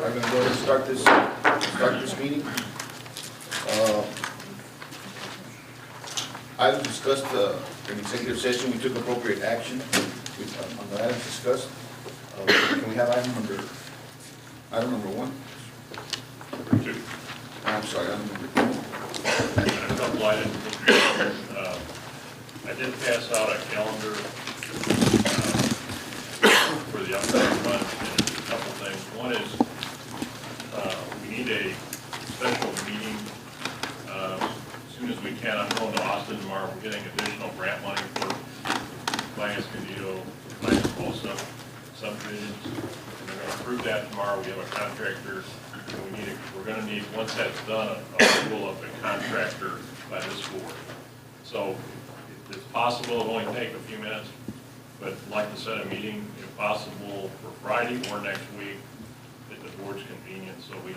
I'm gonna go ahead and start this meeting. Items discussed in executive session, we took appropriate action on the items discussed. Can we have item number one? Number two. I'm sorry, item number two. A couple items. I did pass out a calendar for the upcoming month, and a couple things. One is we need a special meeting as soon as we can. I'm going to Austin tomorrow. We're getting additional grant money for Finance Condito, Finance Ball subdivisions. We're going to approve that tomorrow. We have a contractor. We're going to need, once that's done, approval of the contractor by this board. So it's possible it'll only take a few minutes, but I'd like to set a meeting, if possible, for Friday or next week at the board's convenience, so we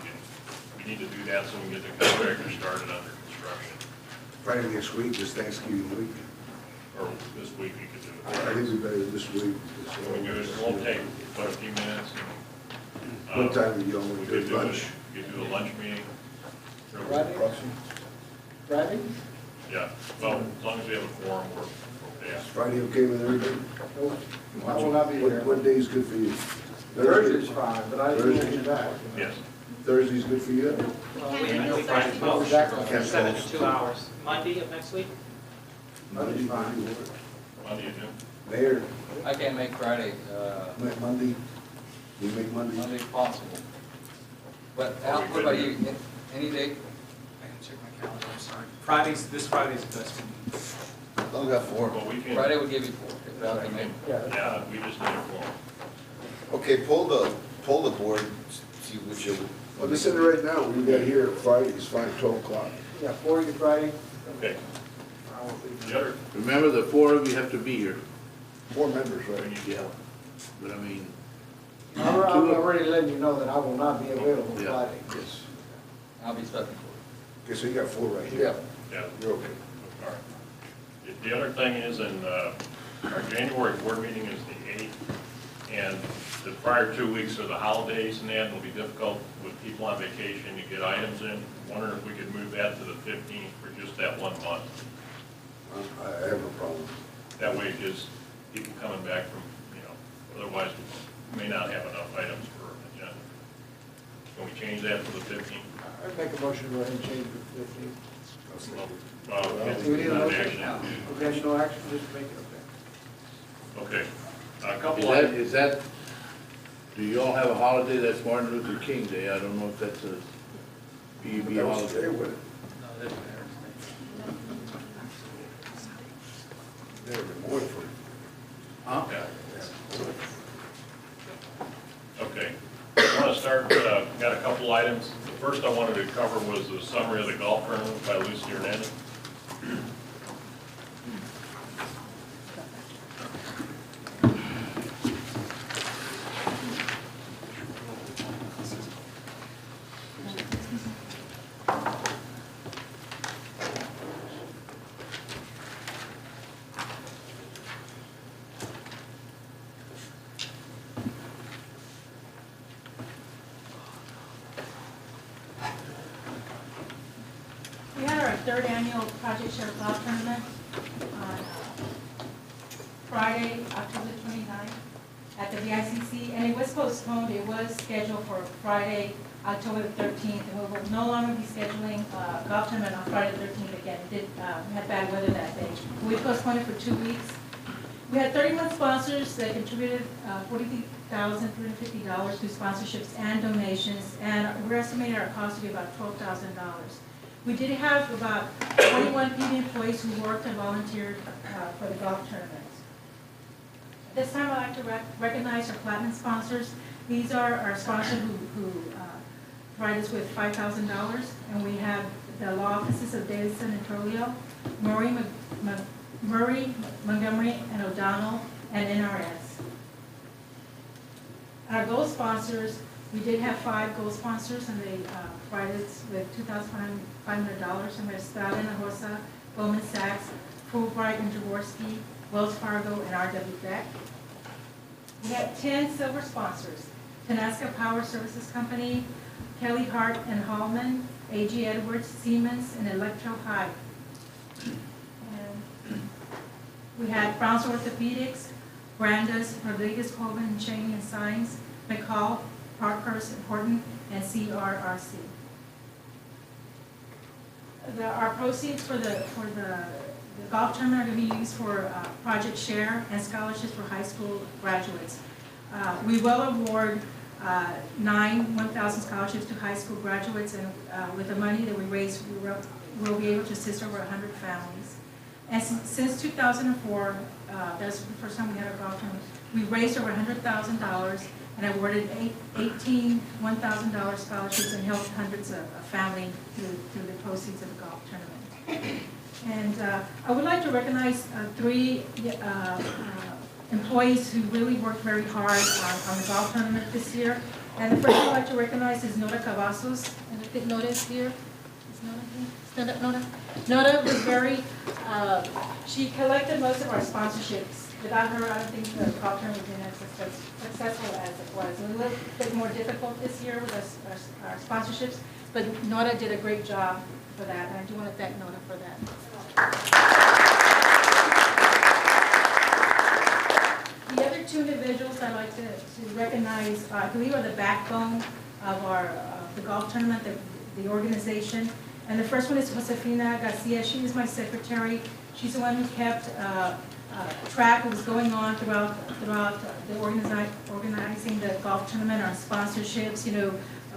need to do that so we can get the contractor started under construction. Friday next week, just Thanksgiving week. Or this week we could do it. I think we better this week. We do it, it won't take but a few minutes. What time do you all want to do lunch? You do a lunch meeting. Friday? Friday? Yeah, well, as long as we have a quorum, we're okay. Is Friday okay with everybody? I will not be here. What day is good for you? Thursday's fine, but I didn't get back. Yes. Thursday's good for you? Exactly. 7 to 2 hours. Monday of next week? Monday's fine. Monday you do? Mayor, I can't make Friday, Monday, you make Monday? Monday if possible. But Al, what about you? Any day? I can check my calendar, I'm sorry. This Friday's the best for me. I've got four. Well, we can. Friday would give you 4. If Al can make it. Yeah, we just need a quorum. Okay, poll the board, see which of. Well, listen right now, we got here Friday, it's fine, 12 o'clock. Yeah, 4 to Friday. Okay. I won't be. The other, Remember, the 4 of you have to be here. 4 members, right? Yeah. But I mean, I'm already letting you know that I will not be available yeah, Friday. yes. I'll be stuck in Okay, so you got 4 right here. yeah, You're okay. all right. The other thing is, our January board meeting is the 8th, and the prior 2 weeks are the holidays, and that will be difficult with people on vacation to get items in. Wondering if we could move that to the 15th for just that 1 month. I have no problem. That way it gives people coming back from, otherwise we may not have enough items for an agenda. Can we change that to the 15th? I'd make a motion to go ahead and change it to 15. It's Do we need a not motion? action. Okay, no action, just make it okay. Okay. A couple items. Is that, do you all have a holiday that's Martin Luther King Day? I don't know if that's a PUB That was today, holiday. wasn't it? No, that's Never been more for. Huh? Yeah. Okay. I want to start, got a couple items. The first I wanted to cover was the summary of the golf tournament by Lucy Hernandez. We had our 3rd annual Project Share Golf Tournament on Friday, October 29th at the VICC, and it was postponed. It was scheduled for Friday, October 13th, and we will no longer be scheduling a golf tournament on Friday the 13th again. We had bad weather that day. We postponed it for 2 weeks. We had 31 sponsors that contributed $43,350 through sponsorships and donations, and we're estimating our cost to be about $12,000. We did have about 21 PB employees who worked and volunteered for the golf tournament. This time I'd like to recognize our platinum sponsors. These are our sponsors who provide us with $5,000, and we have the law offices of Davidson and Trolio, Murray, Montgomery, and O'Donnell, and NRS. Our gold sponsors, we did have 5 gold sponsors, and they provided us with $2,500, and we have Strada and Horsa, Goldman Sachs, Fulbright and Jaworski, Wells Fargo, and R.W. Beck. We had 10 silver sponsors. Tenasca Power Services Company, Kelly Hart and Hallman, A.G. Edwards, Siemens, and Electro High. And we had Brownsville Orthopedics, Brandes, Rodriguez, Colvin, and Cheney and Sines, McCall, Parkhurst, Horton, and CRRC. Our proceeds for the golf tournament are going to be used for project share and scholarships for high school graduates. We will award 9 1,000 scholarships to high school graduates, and with the money that we raise, we'll be able to assist over 100 families. And since 2004, that's the first time we had a golf tournament, we raised over $100,000 and awarded 18 $1,000 scholarships and helped hundreds of families through the proceeds of the golf tournament. And I would like to recognize 3 employees who really worked very hard on the golf tournament this year. And the first I'd like to recognize is Nora Cavazos. And I think Nora is here. Is Nora here? Nora? Nora was very, she collected most of our sponsorships. Without her, I don't think the golf tournament would have been as successful as it was. It was a little bit more difficult this year with our sponsorships, but Nora did a great job for that, and I do want to thank Nora for that. The other 2 individuals I'd like to recognize, I believe, are the backbone of the golf tournament, the organization. And the first one is Josefina Garcia. She was my secretary. She's the one who kept track of what was going on throughout the organizing the golf tournament, our sponsorships,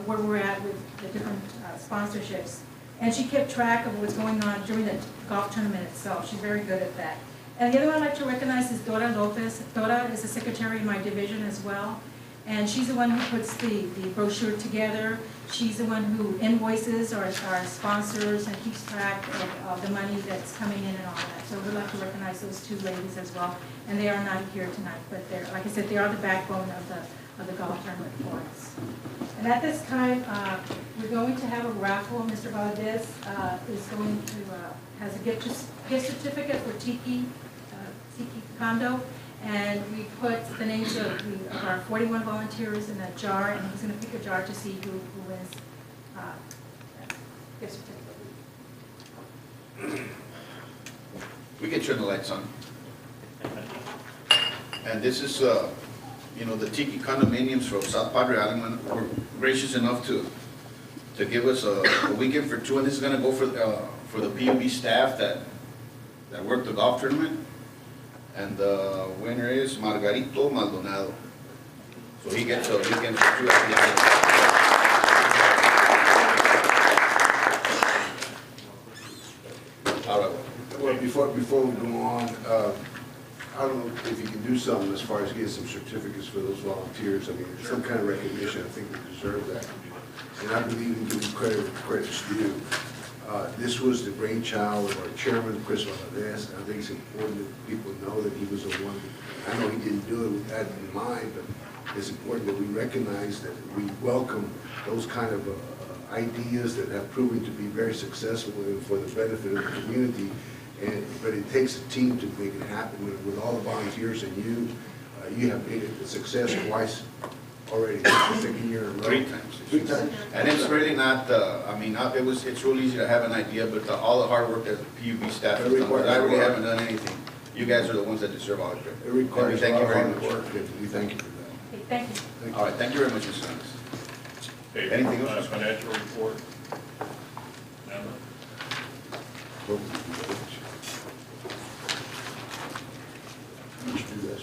where we're at with the different sponsorships. And she kept track of what's going on during the golf tournament itself. She's very good at that. And the other one I'd like to recognize is Dora Lopez. Dora is the secretary in my division as well. And she's the one who puts the brochure together. She's the one who invoices our sponsors and keeps track of the money that's coming in and all that. So we'd like to recognize those 2 ladies as well. And they are not here tonight, but they're, like I said, they are the backbone of the golf tournament for us. And at this time, we're going to have a raffle. Mr. Valdez is going to has a gift certificate for Tiki Condo. And we put the names of our 41 volunteers in a jar, and he's going to pick a jar to see who wins gift certificate. We can turn the lights on. And this is, the Tiki condominiums from South Padre Island were gracious enough to give us a weekend for 2, and this is going to go for the PUB staff that worked the golf tournament. And the winner is Margarito Maldonado. So he gets a weekend for 2 at the island. All right. Well, before we go on, I don't know if you can do something as far as getting some certificates for those volunteers. I mean, some kind of recognition. I think we deserve that. And I believe in giving credit where credit's due. This was the brainchild of our chairman, Chris Valdez. I think it's important that people know that he was the one. I know he didn't do it with that in mind, but it's important that we recognize that we welcome those kind of ideas that have proven to be very successful for the benefit of the community. But it takes a team to make it happen. With all the volunteers and you have made it a success twice already. The second year in a row. 3 times. 3 times. And it's really not, it's real easy to have an idea, but all the hard work that the PUB staff has done, I really haven't done anything. You guys are the ones that deserve all the credit. It requires a Thank lot you of very hard much. work, and we thank you for that. Okay, thank you. All right, thank you very much, Mr. Sanders. Okay, Anything else? Financial report? Amber? Let's do this.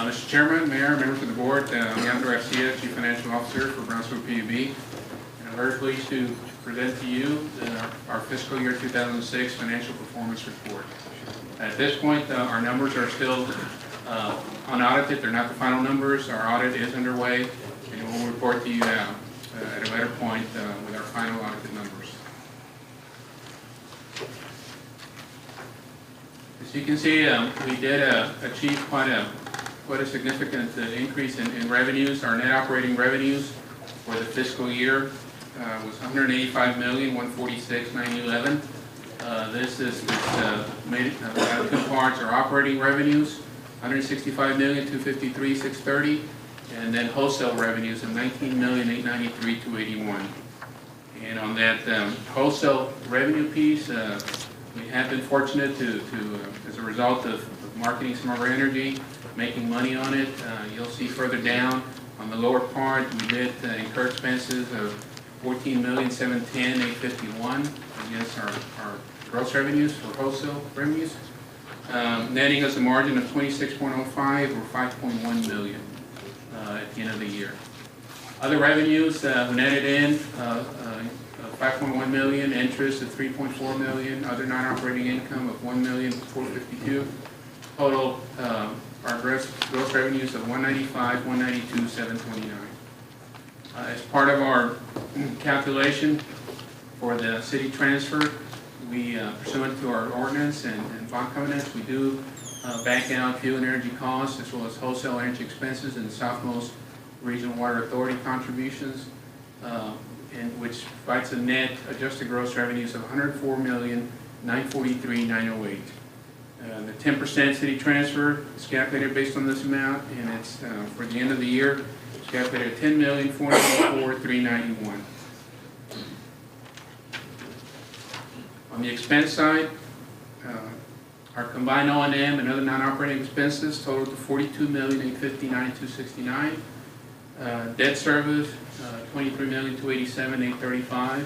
Mr. Chairman, Mayor, members of the board, I'm Leandro Garcia, Chief Financial Officer for Brownsville PUB. And I'm very pleased to present to you our fiscal year 2006 financial performance report. At this point, our numbers are still unaudited. They're not the final numbers. Our audit is underway, and we'll report to you at a later point with our final audited numbers. As you can see, we did achieve quite a significant increase in revenues. Our net operating revenues for the fiscal year was $185,146,911. This made out of good parts our operating revenues, $165,253,630, and then wholesale revenues of $19,893,281. And on that wholesale revenue piece, we have been fortunate to as a result of marketing some of our energy, making money on it. You'll see further down on the lower part, we did incur expenses of $14,710,851 against our gross revenues for wholesale revenues, netting us a margin of 26.05 or $5.1 million at the end of the year. Other revenues netted in $5.1 million, interest of $3.4 million, other non-operating income of $1,452,000. Total our gross revenues of $195,192,729. As part of our calculation for the city transfer, we pursuant to our ordinance and bond covenants, we do back out fuel and energy costs as well as wholesale energy expenses and Southmost Regional Water Authority contributions, and which provides a net adjusted gross revenues of $104,943,908. The 10% city transfer is calculated based on this amount, and it's for the end of the year, it's calculated at $10,494,391. On the expense side, our combined O&M and other non-operating expenses total to $42,859,269. Debt service, $23,287,835.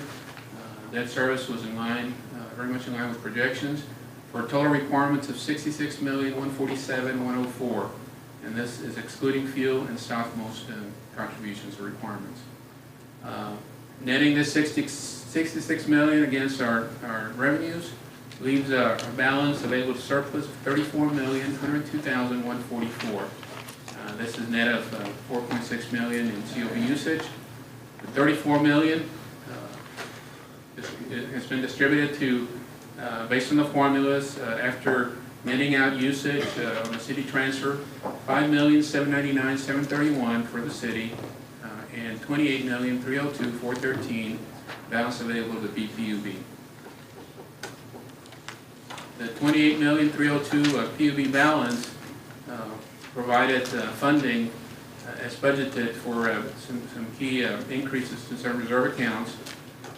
Debt service was in line, very much in line with projections, for total requirements of $66,147,104. And this is excluding fuel and Southmost contributions or requirements. Netting this $66 million against our revenues leaves a balance available to surplus of $34,102,144. This is net of $4.6 million in COP usage. The $34 million has been distributed to, based on the formulas, after netting out usage on the city transfer, $5,799,731 for the city, and $28,302,413 balance available to BPUB. The $28,302,000 PUB balance provided funding as budgeted for some key increases to some reserve accounts.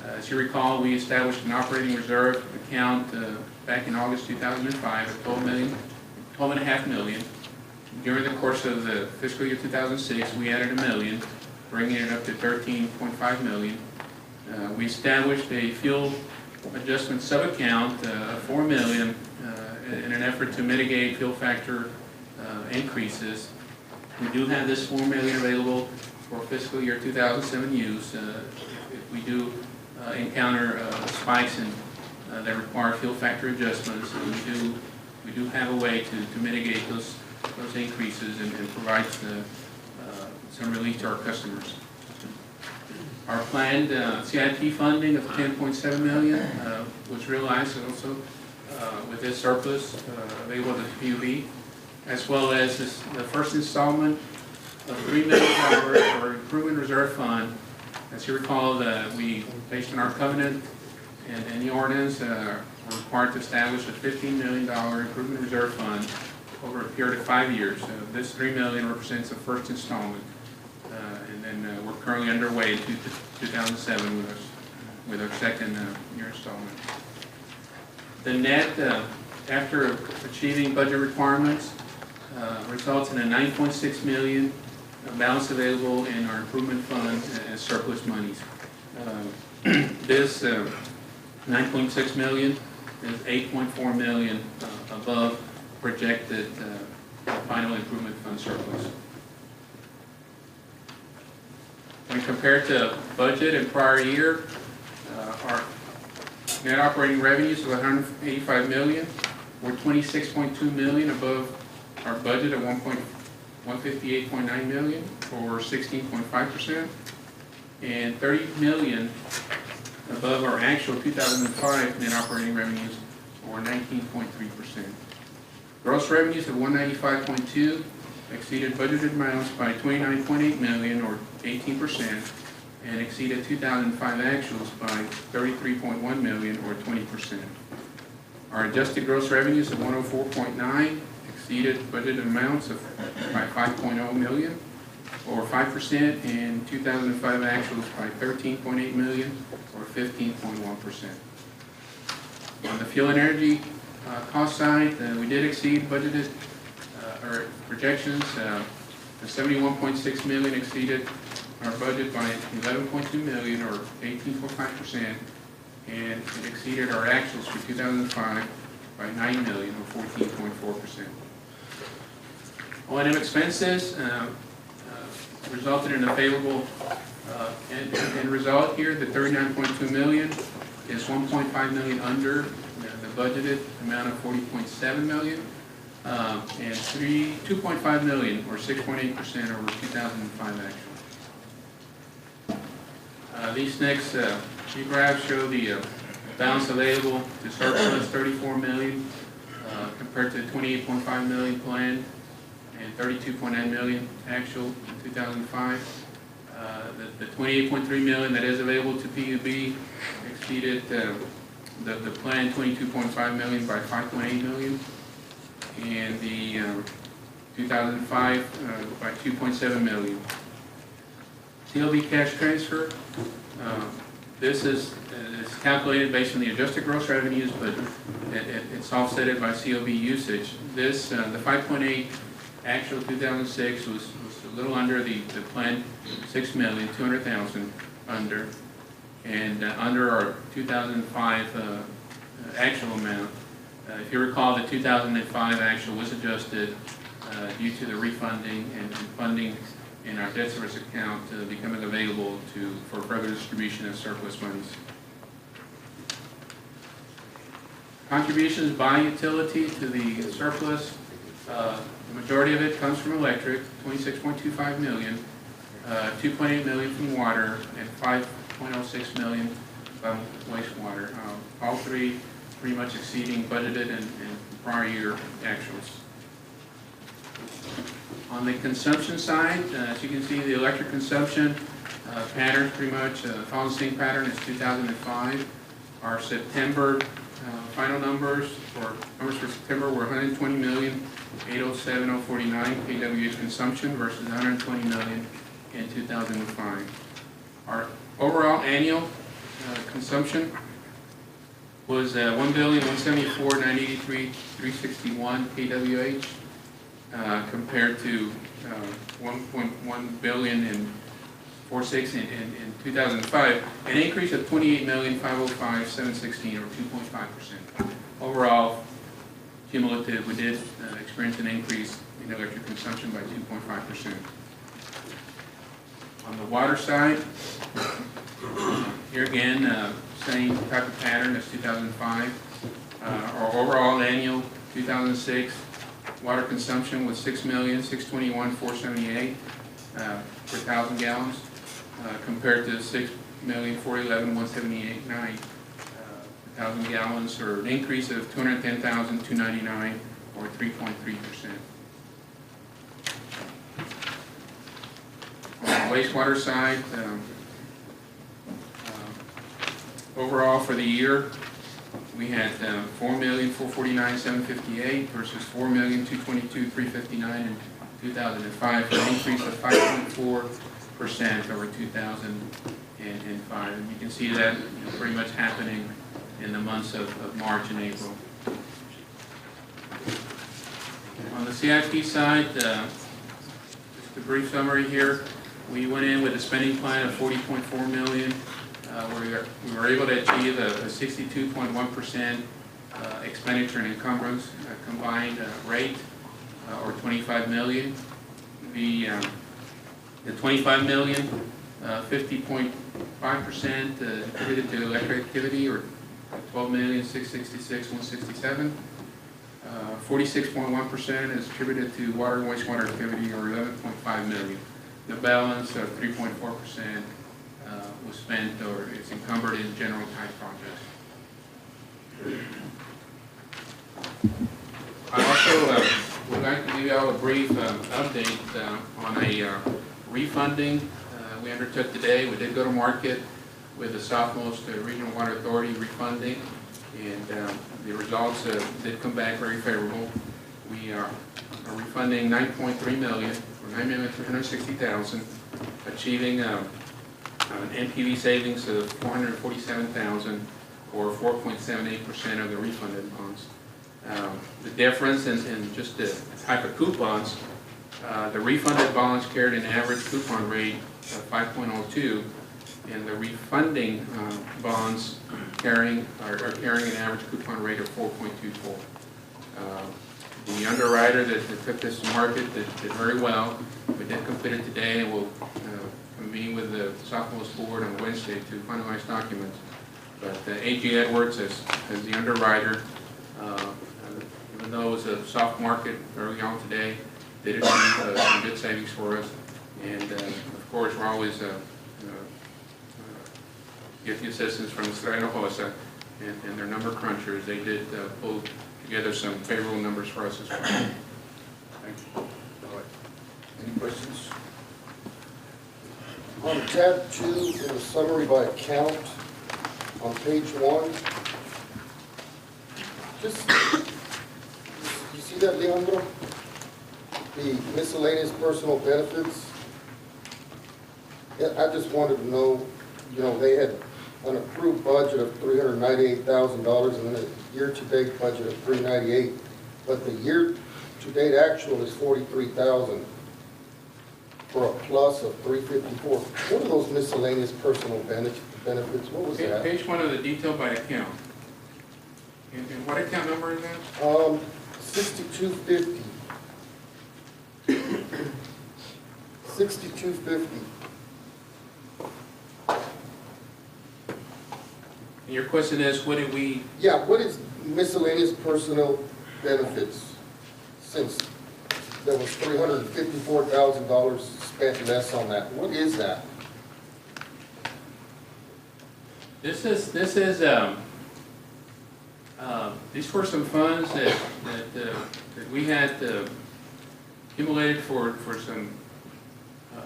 As you recall, we established an operating reserve account back in August 2005 at $12.5 million. During the course of the fiscal year 2006, we added $1 million, bringing it up to $13.5 million. We established a fuel adjustment sub-account of $4 million in an effort to mitigate fuel factor increases. We do have this $4 million available for fiscal year 2007 use if we do encounter spikes in, that require fuel factor adjustments. And we do have a way to mitigate those increases and provide some relief to our customers. Our planned CIP funding of $10.7 million was realized also with this surplus available to the PUB, as well as the first installment of $3 million for Improvement Reserve Fund. As you recall, we, based on our covenant and the ordinance, are required to establish a $15 million Improvement Reserve Fund over a period of 5 years. This $3 million represents the first installment, and then we're currently underway in 2007 with our second year installment. The net, after achieving budget requirements, results in a $9.6 million balance available in our improvement fund as surplus monies. This $9.6 million is $8.4 million above projected final improvement fund surplus. When compared to budget and prior year, our net operating revenues of $185 million were $26.2 million above our budget of $158.9 million, or 16.5%, and $30 million above our actual 2005 net operating revenues, or 19.3%. Gross revenues of $195.2 exceeded budgeted amounts by $29.8 million, or 18%, and exceeded 2005 actuals by 33.1 million or 20%. Our adjusted gross revenues of 104.9 exceeded budgeted amounts by 5.0 million or 5%, and 2005 actuals by 13.8 million or 15.1%. On the fuel and energy cost side, we did exceed budgeted our projections. The 71.6 million exceeded our budget by 11.2 million or 18.5%, and it exceeded our actuals for 2005 by 9 million or 14.4%. O&M expenses resulted in a favorable end result here. The 39.2 million is 1.5 million under the budgeted amount of 40.7 million, and 2.5 million or 6.8% over 2005 actual. These next few graphs show the balance available to surplus, 34 million compared to 28.5 million planned and 32.9 million actual in 2005. The 28.3 million that is available to PUB exceeded the planned 22.5 million by 5.8 million, and the 2005 by 2.7 million. CLB cash transfer, this is calculated based on the adjusted gross revenues, but it's offset by CLB usage. This, the 5.8 actual 2006 was a little under the planned 6,200,000 under, and under our 2005 actual amount. If you recall, the 2005 actual was adjusted due to the refunding and funding in our debt service account becoming available for further distribution of surplus monies. Contributions by utility to the surplus, the majority of it comes from electric, 26.25 million, 2.8 million from water, and 5.06 million from wastewater. All three pretty much exceeding budgeted and prior year actuals. On the consumption side, as you can see, the electric consumption pattern pretty much follows the same pattern as 2005. Our September final numbers for September were 120,807,049 kWh consumption versus 120 million in 2005. Our overall annual consumption was 1,174,983,361 kWh compared to 1.1 billion in 46 in 2005, an increase of 28,505,716 or 2.5%. Overall, cumulative, we did experience an increase in electric consumption by 2.5%. On the water side, here again, same type of pattern as 2005. Our overall annual 2006 water consumption was 6,621,478 per 1,000 gallons, compared to 6,411,178.9 per 1,000 gallons, or an increase of 210,299 or 3.3%. On the wastewater side, overall for the year, we had 4,449,758 versus 4,222,359 in 2005, for an increase of 5.4% over 2005. And you can see that pretty much happening in the months of March and April. On the CIP side, just a brief summary here. We went in with a spending plan of 40.4 million. We were able to achieve a 62.1% expenditure and encumbrance combined rate, or 25 million. The 25 million, 50.5% attributed to electric activity, or 12,666,167. 46.1% is attributed to water and wastewater activity, or 11.5 million. The balance of 3.4% was spent, or it's encumbered in general type projects. I also would like to give you all a brief update on a refunding. We we undertook today. We did go to market with the Southmost Regional Water Authority refunding, and the results did come back very favorable. We are refunding $9.3 million, or $9,360,000, achieving an NPV savings of $447,000, or 4.78% of the refunded bonds. The difference in just the type of coupons, the refunded bonds carried an average coupon rate of 5.02, and the refunding bonds are carrying an average coupon rate of 4.24. The underwriter that took this to market did very well. We did complete it today, and we'll convene with the Southmost Board on Wednesday to finalize documents. But A.G. Edwards, as the underwriter, even though it was a soft market early on today, did achieve some good savings for us. And of course, we're always get the assistance from Estrella Hinojosa and their number crunchers. They did pull together some favorable numbers for us as well. Thank you. All right. Any questions? On tab 2, in the summary by account, on page 1, you see that, Leandro? The miscellaneous personal benefits. Yeah, I just wanted to know, they had an approved budget of $398,000 and then a year-to-date budget of $398,000, but the year-to-date actual is $43,000 for a plus of $354,000. What are those miscellaneous personal benefits? What was that? Page 1 of the detail by account. And what account number is that? 6250. 6250. And your question is, what did we? Yeah, what is miscellaneous personal benefits? Since there was $354,000 spent less on that, what is that? These were some funds that we had accumulated for some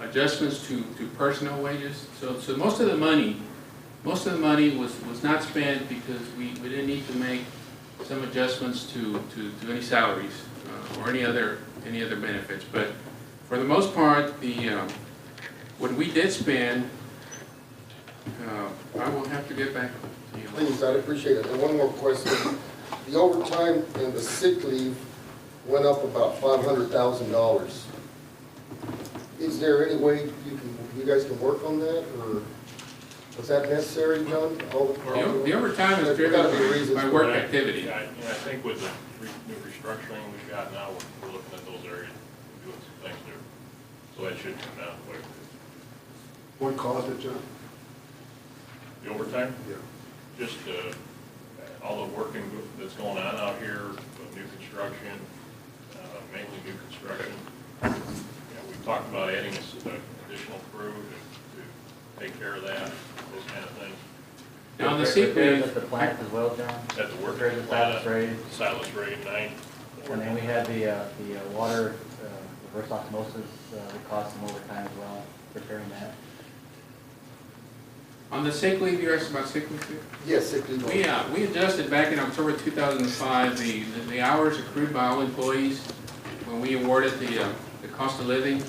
adjustments to personnel wages. So most of the money was not spent because we didn't need to make some adjustments to any salaries or any other benefits. But for the most part, what we did spend, I will have to get back to you. Please, I'd appreciate it. And one more question. The overtime and the sick leave went up about $500,000. Is there any way you guys can work on that, or was that necessary, John? The overtime is driven by work activity. Yeah, I think with the new restructuring we've got now, we're looking at those areas, doing some things there. So that should come down quick. What caused it, John? The overtime? Yeah. Just all the working that's going on out here, with new construction, mainly new construction. We talked about adding additional crew to take care of that, those kind of things. Now, the sick Repairs leave, at the plant as well, John? At the work Repairs at Silas Raid. Silas Raid 9. And then we had the water, reverse osmosis, it cost some overtime as well, repairing that. on the sick leave, you asked about sick leave too? Yes, sick leave. We adjusted back in October 2005 the hours accrued by all employees. When we awarded the cost of living,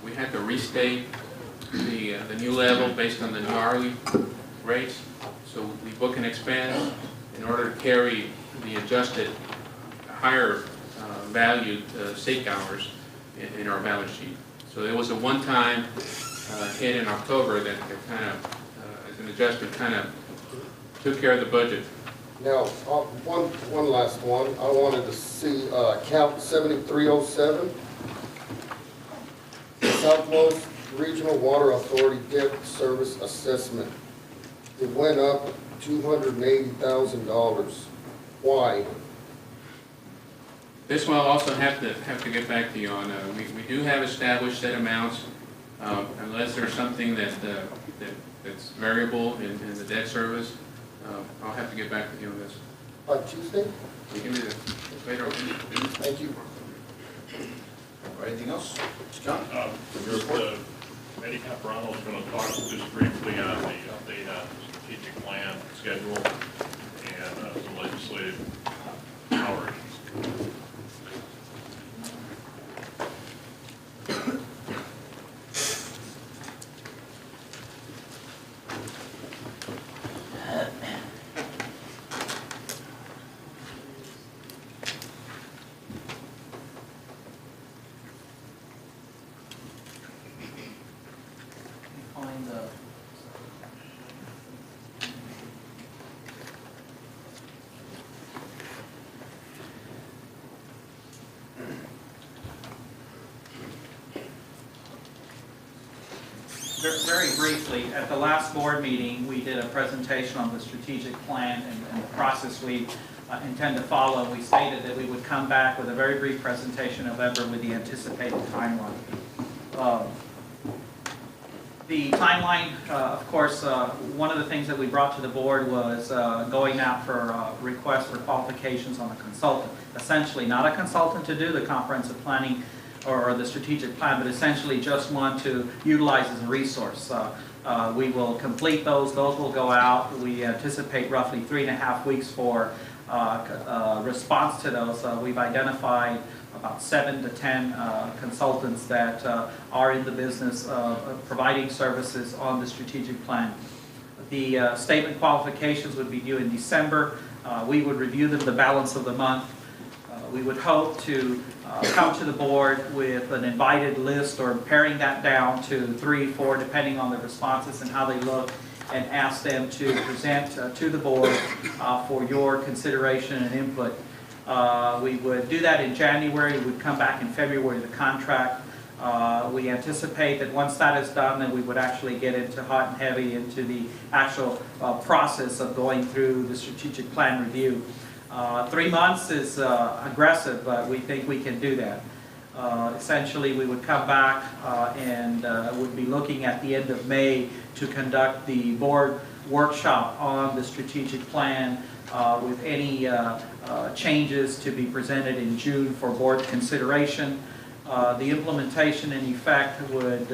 we had to restate the new level based on the new hourly rates. So we book an expense in order to carry the adjusted higher valued sick hours in our balance sheet. So it was a one-time hit in October that kind of, as an adjustment, kind of took care of the budget. Now, one last one. I wanted to see account 7307. Southmost Regional Water Authority Debt Service Assessment. It went up $280,000. Why? This one I'll also have to get back to you on. We do have established set amounts, unless there's something that's variable in the debt service. I'll have to get back with you on this. By Tuesday? We can do that later on. Thank you. Anything else? John? Just Eddie Caprano is going to talk just briefly on the update on the strategic plan schedule and some legislative powers. Find the. Very briefly, at the last board meeting, we did a presentation on the strategic plan and the process we intend to follow. We stated that we would come back with a very brief presentation in November with the anticipated timeline. The timeline, of course, one of the things that we brought to the board was going out for requests for qualifications on a consultant. Essentially, not a consultant to do the comprehensive planning or the strategic plan, but essentially just one to utilize as a resource. We will complete those. Those will go out. We anticipate roughly 3.5 weeks for response to those. We've identified about 7 to 10 consultants that are in the business of providing services on the strategic plan. The statement qualifications would be due in December. We would review them the balance of the month. We would hope to come to the board with an invited list or paring that down to 3, 4, depending on the responses and how they look, and ask them to present to the board for your consideration and input. We would do that in January. We would come back in February with the contract. We anticipate that once that is done, then we would actually get into hot and heavy into the actual process of going through the strategic plan review. 3 months is aggressive, but we think we can do that. Essentially, we would come back and would be looking at the end of May to conduct the board workshop on the strategic plan with any changes to be presented in June for board consideration. The implementation in effect would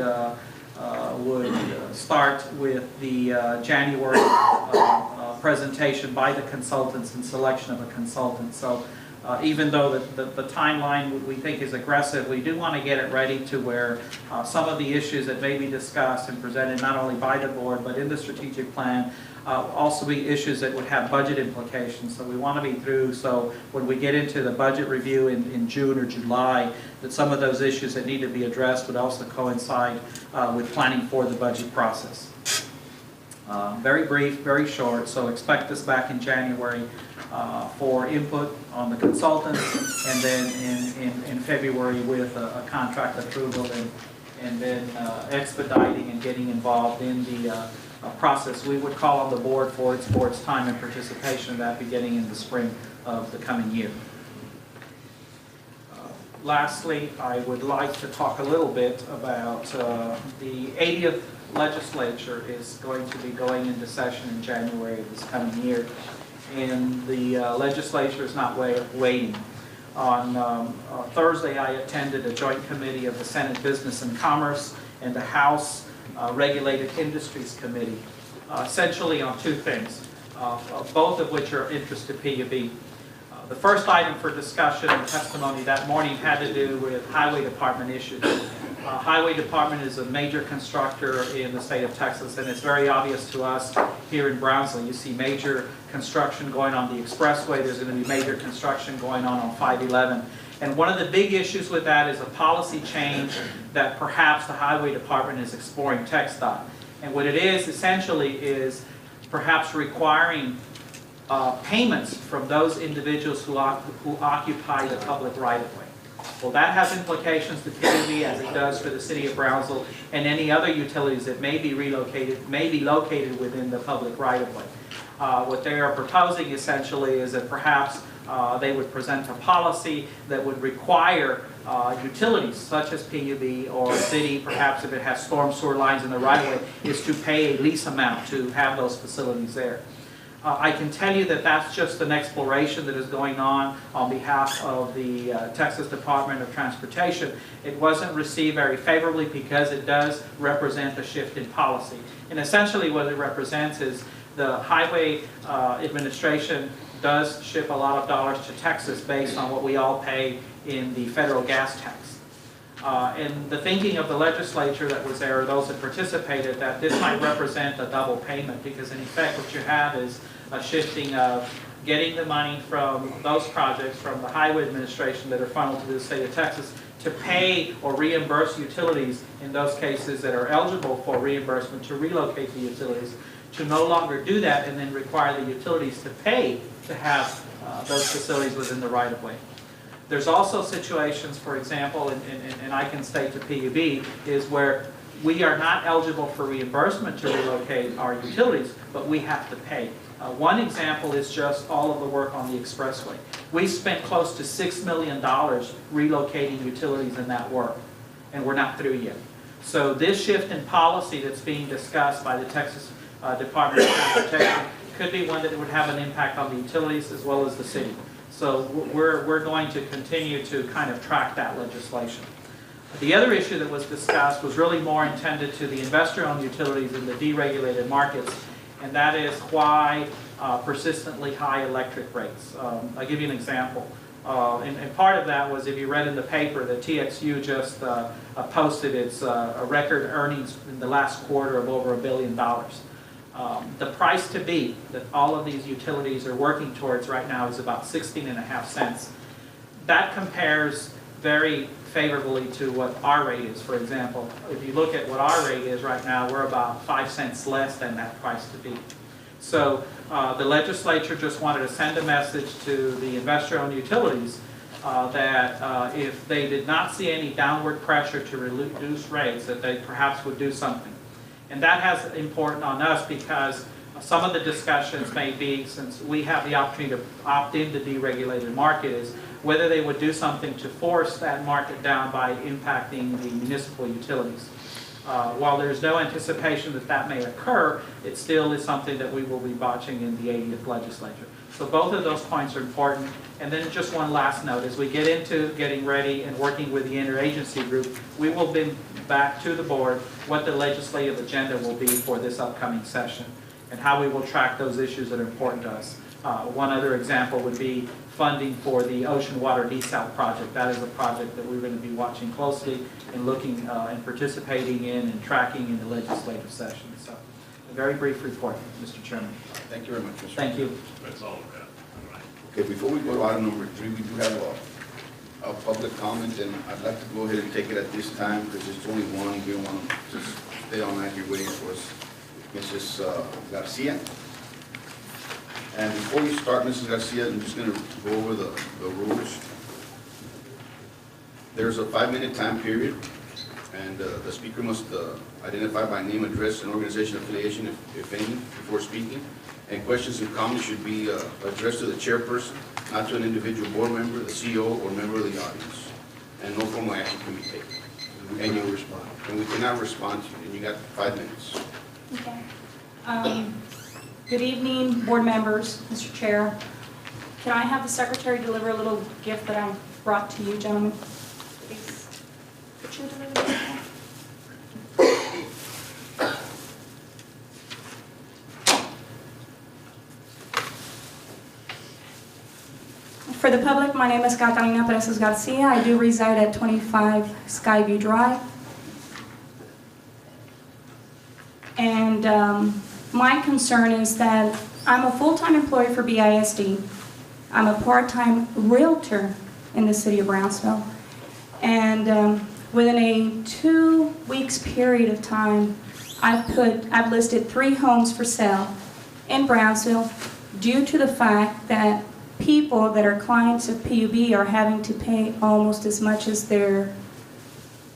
start with the January presentation by the consultants and selection of a consultant. So even though the timeline we think is aggressive, we do want to get it ready to where some of the issues that may be discussed and presented not only by the board but in the strategic plan also be issues that would have budget implications. So we want to be through, so when we get into the budget review in June or July, that some of those issues that need to be addressed would also coincide with planning for the budget process. Very brief, very short, so expect us back in January for input on the consultants, and then in February with a contract approval, and then expediting and getting involved in the process we would call on the board for its board's time and participation, that beginning in the spring of the coming year. Lastly, I would like to talk a little bit about the 80th legislature is going to be going into session in January of this coming year, and the legislature is not waiting. On Thursday, I attended a joint committee of the Senate Business and Commerce and the House Regulated Industries Committee, essentially on 2 things, both of which are of interest to PUB. The first item for discussion and testimony that morning had to do with Highway Department issues. Highway Department is a major constructor in the state of Texas, and it's very obvious to us here in Brownsville. You see major construction going on the expressway. There's going to be major construction going on 511. And one of the big issues with that is a policy change that perhaps the Highway Department is exploring TxDOT. And what it is essentially is perhaps requiring payments from those individuals who occupy the public right-of-way. Well, that has implications to PUB as it does for the city of Brownsville and any other utilities that may be located within the public right-of-way. What they are proposing essentially is that perhaps they would present a policy that would require utilities such as PUB or city, perhaps if it has storm sewer lines in the right-of-way, is to pay a lease amount to have those facilities there. I can tell you that that's just an exploration that is going on behalf of the Texas Department of Transportation. It wasn't received very favorably because it does represent a shift in policy. And essentially what it represents is the Highway Administration does ship a lot of dollars to Texas based on what we all pay in the federal gas tax. And the thinking of the legislature that was there, or those that participated, that this might represent a double payment, because in effect what you have is a shifting of getting the money from those projects from the Highway Administration that are funneled to the state of Texas to pay or reimburse utilities in those cases that are eligible for reimbursement to relocate the utilities, to no longer do that and then require the utilities to pay to have those facilities within the right-of-way. There's also situations, for example, and I can state to PUB, is where we are not eligible for reimbursement to relocate our utilities, but we have to pay. One example is just all of the work on the expressway. We spent close to $6 million relocating utilities in that work, and we're not through yet. So this shift in policy that's being discussed by the Texas Department of Transportation could be one that would have an impact on the utilities as well as the city. So we're going to continue to kind of track that legislation. The other issue that was discussed was really more intended to the investor-owned utilities in the deregulated markets, and that is why persistently high electric rates. I'll give you an example. And part of that was, if you read in the paper, that TXU just posted its record earnings in the last quarter of over $1 billion. The price to beat that all of these utilities are working towards right now is about 16.5 cents. That compares very favorably to what our rate is. For example, if you look at what our rate is right now, we're about 5 cents less than that price to beat. So the legislature just wanted to send a message to the investor-owned utilities that if they did not see any downward pressure to reduce rates, that they perhaps would do something. And that has important on us because some of the discussions may be, since we have the opportunity to opt into deregulated market, is whether they would do something to force that market down by impacting the municipal utilities. While there's no anticipation that that may occur, it still is something that we will be watching in the 80th legislature. So both of those points are important. And then just one last note, as we get into getting ready and working with the interagency group, we will bring back to the board what the legislative agenda will be for this upcoming session and how we will track those issues that are important to us. One other example would be funding for the Ocean Water Desal project. That is a project that we're going to be watching closely and looking and participating in and tracking in the legislative session. So a very brief report, Mr. Chairman. Thank you very much, Mr. Thank you. That's all of that. Okay, before we go to item number 3, we do have a public comment, and I'd like to go ahead and take it at this time because it's only one. We don't want to just stay all night here waiting for us. Mrs. Garcia. And before you start, Mrs. Garcia, I'm just going to go over the rules. There's a 5-minute time period, and the speaker must identify by name, address, and organization affiliation, if any, before speaking. And questions and comments should be addressed to the chairperson, not to an individual board member, the CEO, or member of the audience. And no formal action can be taken. And you respond. And we cannot respond to you. And you got 5 minutes. Okay. Good evening, board members, Mr. Chair. Can I have the secretary deliver a little gift that I brought to you, gentlemen? Please. Could you deliver that? For the public, my name is Catalina Perez Garcia. I do reside at 25 Skyview Drive. And my concern is that I'm a full-time employee for BISD. I'm a part-time realtor in the city of Brownsville. And within a 2 weeks period of time, I've listed 3 homes for sale in Brownsville due to the fact that people that are clients of PUB are having to pay almost as much as their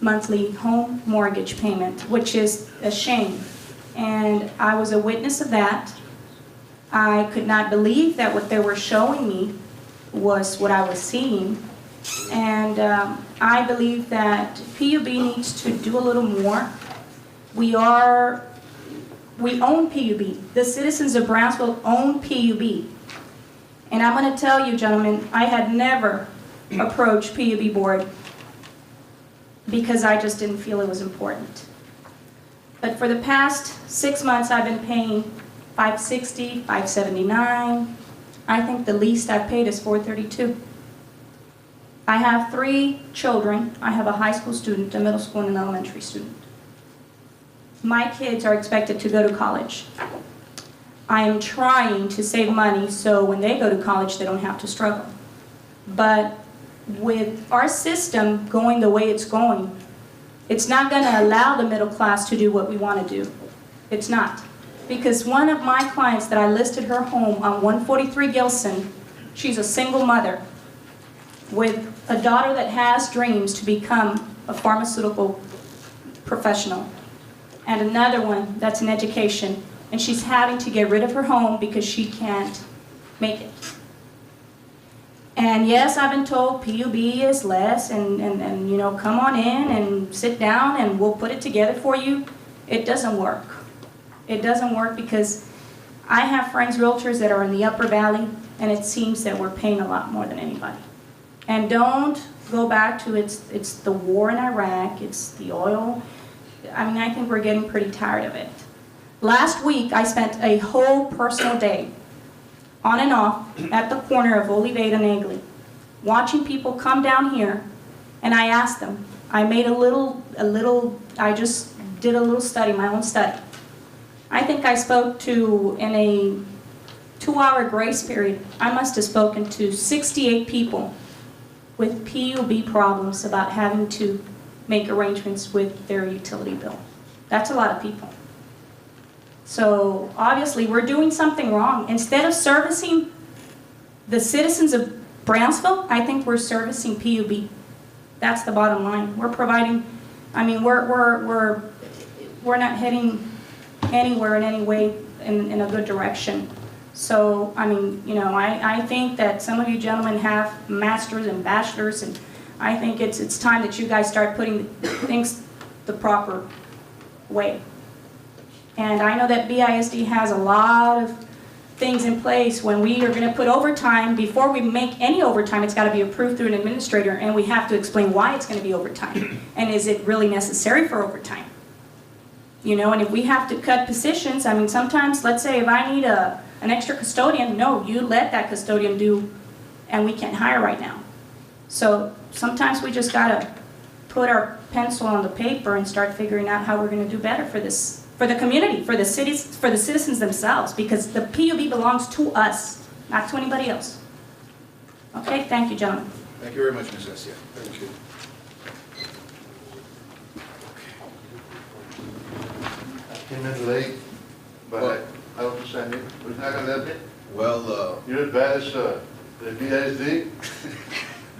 monthly home mortgage payment, which is a shame. And I was a witness of that. I could not believe that what they were showing me was what I was seeing. And I believe that PUB needs to do a little more. We are We own PUB. The citizens of Brownsville own PUB. And I'm going to tell you, gentlemen, I had never approached PUB board because I just didn't feel it was important. But for the past 6 months, I've been paying $560, $579. I think the least I've paid is $432. I have 3 children. I have a high school student, a middle school, and an elementary student. My kids are expected to go to college. I am trying to save money so when they go to college, they don't have to struggle. But with our system going the way it's going, it's not going to allow the middle class to do what we want to do. It's not. Because one of my clients that I listed her home on 143 Gilson, she's a single mother with a daughter that has dreams to become a pharmaceutical professional, and another one that's in education, and she's having to get rid of her home because she can't make it. And yes, I've been told PUB is less, and you know, come on in and sit down and we'll put it together for you. It doesn't work. It doesn't work because I have friends, realtors, that are in the Upper Valley, and it seems that we're paying a lot more than anybody. And don't go back to it's the war in Iraq, it's the oil. I mean, I think we're getting pretty tired of it. Last week, I spent a whole personal day on and off at the corner of Oliveda and Egley, watching people come down here, and I asked them. I made I just did a little study, my own study. I think I spoke to, in a 2-hour grace period, I must have spoken to 68 people with PUB problems about having to make arrangements with their utility bill. That's a lot of people. So obviously we're doing something wrong. Instead of servicing the citizens of Brownsville, I think we're servicing PUB. That's the bottom line. We're providing, I mean, we're not heading anywhere in any way in a good direction. So, I mean, you know, I think that some of you gentlemen have masters and bachelors, and I think it's time that you guys start putting things the proper way. And I know that BISD has a lot of things in place. When we are going to put overtime, before we make any overtime, it's got to be approved through an administrator, and we have to explain why it's going to be overtime. And is it really necessary for overtime? You know, and if we have to cut positions, I mean, sometimes, let's say if I need an extra custodian, no, you let that custodian do, and we can't hire right now. So sometimes we just got to put our pencil on the paper and start figuring out how we're going to do better for this, for the community, for the cities, for the citizens themselves, because the PUB belongs to us, not to anybody else. Okay, thank you, gentlemen. Thank you very much, Ms. Garcia. Thank you. 10 minutes late, but I was just saying, we're not gonna let me. Well, You're as bad as the BISD.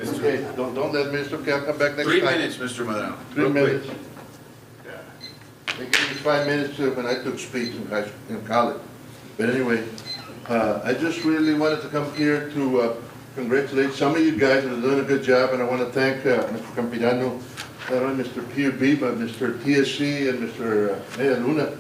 Okay, don't let me, it's okay, I'll come back next time. 3 minutes, Mr. Madero. 3 Real quick. minutes. They gave me 5 minutes when I took speech in college. But anyway, I just really wanted to come here to congratulate some of you guys that are doing a good job, and I want to thank Mr. Campirano, not only Mr. PUB, but Mr. TSC and Mr. Media Luna.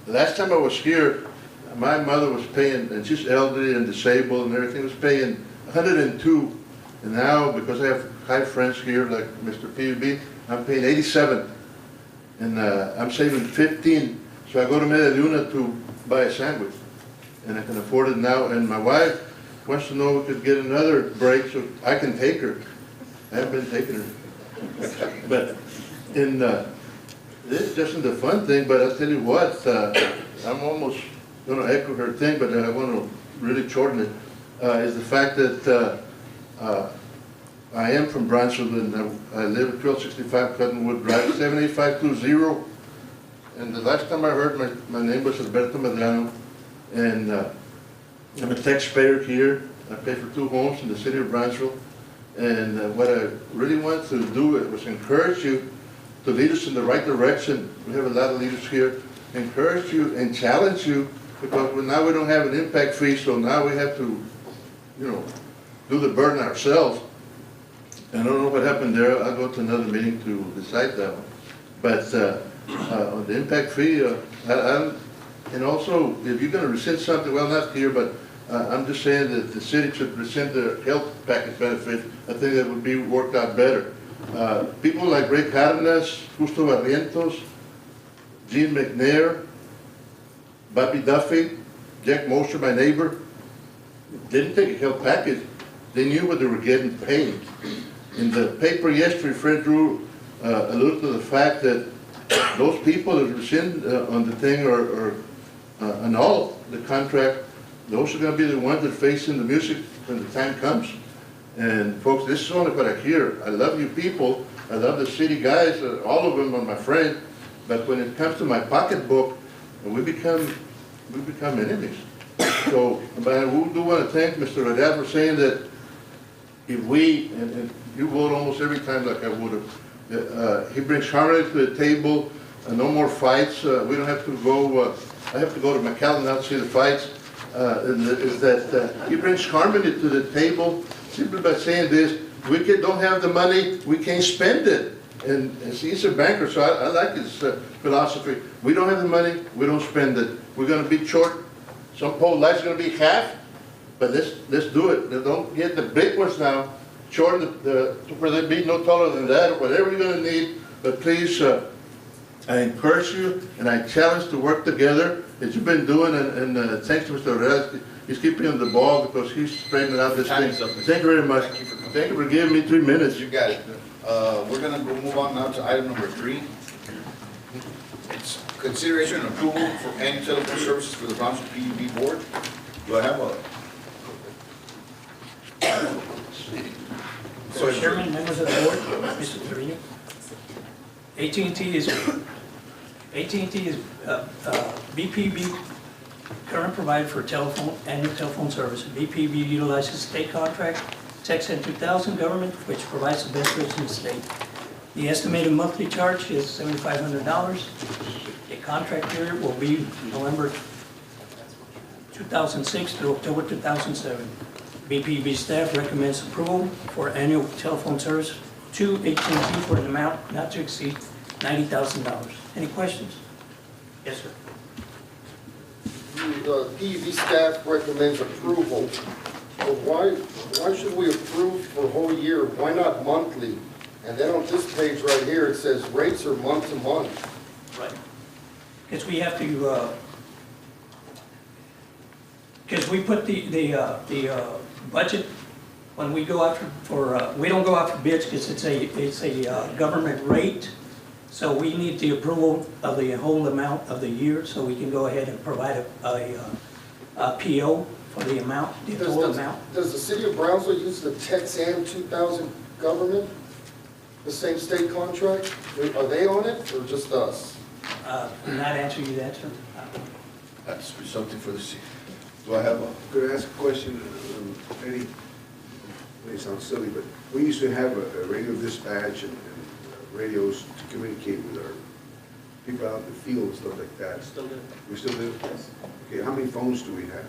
The last time I was here, my mother was paying, and she's elderly and disabled and everything, was paying 102. And now, because I have high friends here like Mr. PUB, I'm paying 87. And I'm saving 15. So I go to Media Luna to buy a sandwich. And I can afford it now. And my wife wants to know if we could get another break so I can take her. I haven't been taking her. But this isn't the fun thing, but I'll tell you what, I'm almost going to echo her thing, but I want to really shorten it, is the fact that I am from Brownsville, and I live at 1265 Cottonwood Drive, 78520. And the last time I heard, my name was Alberto Medrano, and I'm a taxpayer here. I pay for 2 homes in the city of Brownsville. And what I really want to do was encourage you to lead us in the right direction. We have a lot of leaders here. Encourage you and challenge you, because now we don't have an impact fee, so now we have to, you know, do the burden ourselves. And I don't know what happened there. I'll go to another meeting to decide that one. But on the impact fee, and also, if you're gonna rescind something, well, not here, but I'm just saying that the city should rescind the health package benefit. I think that would be worked out better. People like Ray Cardenas, Justo Barrientos, Gene McNair, Bobby Duffy, Jack Mosher, my neighbor, didn't take a health package. They knew what they were getting paid. In the paper yesterday, Fred Drew alluded to the fact that those people that rescind on the thing or annul the contract, those are going to be the ones that are facing the music when the time comes. And folks, this is only what I hear. I love you people. I love the city guys. All of them are my friends. But when it comes to my pocketbook, we become enemies. So, but I do want to thank Mr. Haddad for saying that if we, and you vote almost every time like I would have, he brings harmony to the table, no more fights. We don't have to go, I have to go to McAllen now to see the fights. Is that he brings harmony to the table simply by saying this: we don't have the money, we can't spend it. And he's a banker, so I like his philosophy. We don't have the money, we don't spend it. We're going to be short. Some pole lights going to be half, but let's do it. Don't get the big ones now. Short where they be no taller than that, or whatever you're going to need. But please, I encourage you and I challenge to work together as you've been doing. And thanks to Mr. Reyes, he's keeping on the ball because he's straightening out this thing. Thank you very much. Thank you for giving me 3 minutes. You got it. We're gonna go move on now to item number 3. It's consideration and approval for annual telephone services for the Brownsville PUB board. Do I have a? So Chairman, members of the board, Mr. Trevino, AT&T is BPB current provider for annual telephone service. BPB utilizes state contract Section 2000 government, which provides the best rates in the state. The estimated monthly charge is $7,500. The contract period will be November 2006 through October 2007. BPB staff recommends approval for annual telephone service to AT&T for an amount not to exceed $90,000. Any questions? Yes, sir. The PUB staff recommends approval. But why should we approve for a whole year? Why not monthly? And then on this page right here, it says rates are month to month. Right. Because we have to, because we put the budget, when we go out for we don't go out for bids because it's a government rate. So we need the approval of the whole amount of the year so we can go ahead and provide a PO for the amount, the total amount. Does the city of Brownsville use the Texan 2000 government? The same state contract? Are they on it or just us? Can I answer you that, sir? That's something for the city. Do I have a? Could I ask a question, Eddie? It may sound silly, but we used to have a radio dispatch and radios to communicate with our people out in the field and stuff like that. Still do. We still do? Yes. Okay, how many phones do we have?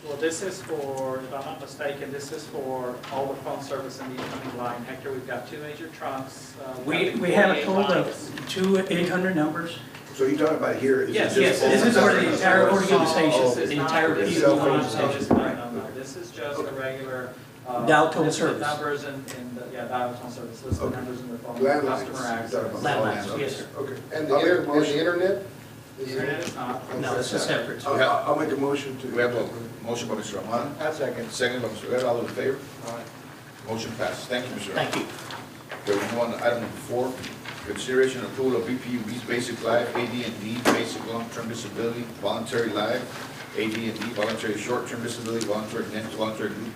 Well, this is for, if I'm not mistaken, this is for all the phone service in the incoming line. Hector, we've got 2 major trunks. We have a total of 2 800 numbers. So you're talking about here? Yes, Yes, this is for the entire organization, This is the not entire for PUB cell organization. No. This is just a regular. Dial tone list of service. Numbers and dial tone service, list of Okay. numbers in the phone, Landlines. customer access. Landlines, yes, sir. Okay. And the internet? The internet is not. No, this is separate. I'll make a motion to. We have a motion by Mr. Ahmad. I second. Second by Mr. Guerra. All those in favor? Motion passes. Thank you, Mr. Thank you. Okay, we move on to item number 4. Consideration and approval of BPUB's basic life, AD&D, basic long-term disability, voluntary life, AD&D, voluntary short-term disability, voluntary dental, voluntary group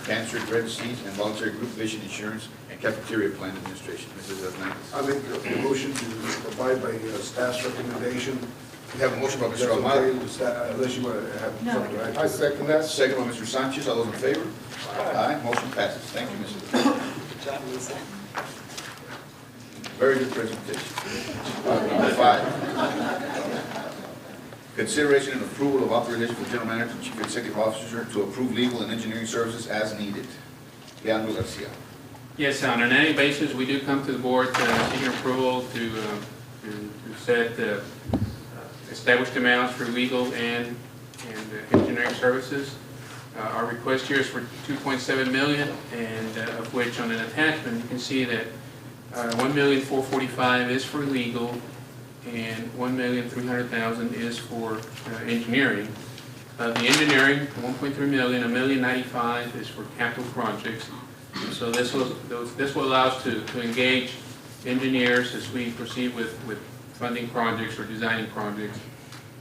cancer, dread disease, and voluntary group vision insurance and cafeteria plan administration. Mrs. Hernandez. I make a motion to abide by staff's recommendation. We have a motion by That's Mr. okay Ahmad, with staff, unless you want to have No. something, right? I second that. second by Mr. Sanchez. All those in favor? Aye. Motion passes. Thank you, Mrs. Very good presentation. Number 5. Consideration and approval of authorization for general manager and chief executive officer to approve legal and engineering services as needed. Leandro Garcia. Yes, on an annual basis, we do come to the board seeking approval to set established amounts for legal and engineering services. Our request here is for $2.7 million, and of which on an attachment you can see that $1,445,000 is for legal and $1,300,000 is for engineering. The engineering, $1.3 million, $1,095,000 is for capital projects. So this will allow us to engage engineers as we proceed with funding projects or designing projects.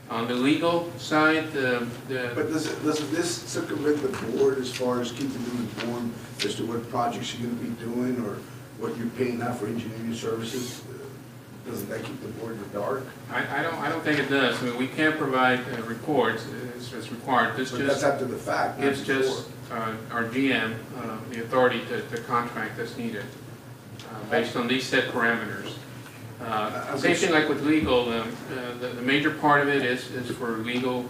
On the legal side, But doesn't this circumvent the board as far as keeping them informed as to what projects you're gonna be doing or what you're paying out for engineering services? Doesn't that keep the board in the dark? I don't think it does. I mean, we can't provide reports as required. This But that's just after the fact, not gives before. just our GM the authority to contract as needed based on these set parameters. Same thing like with legal. The major part of it is for legal,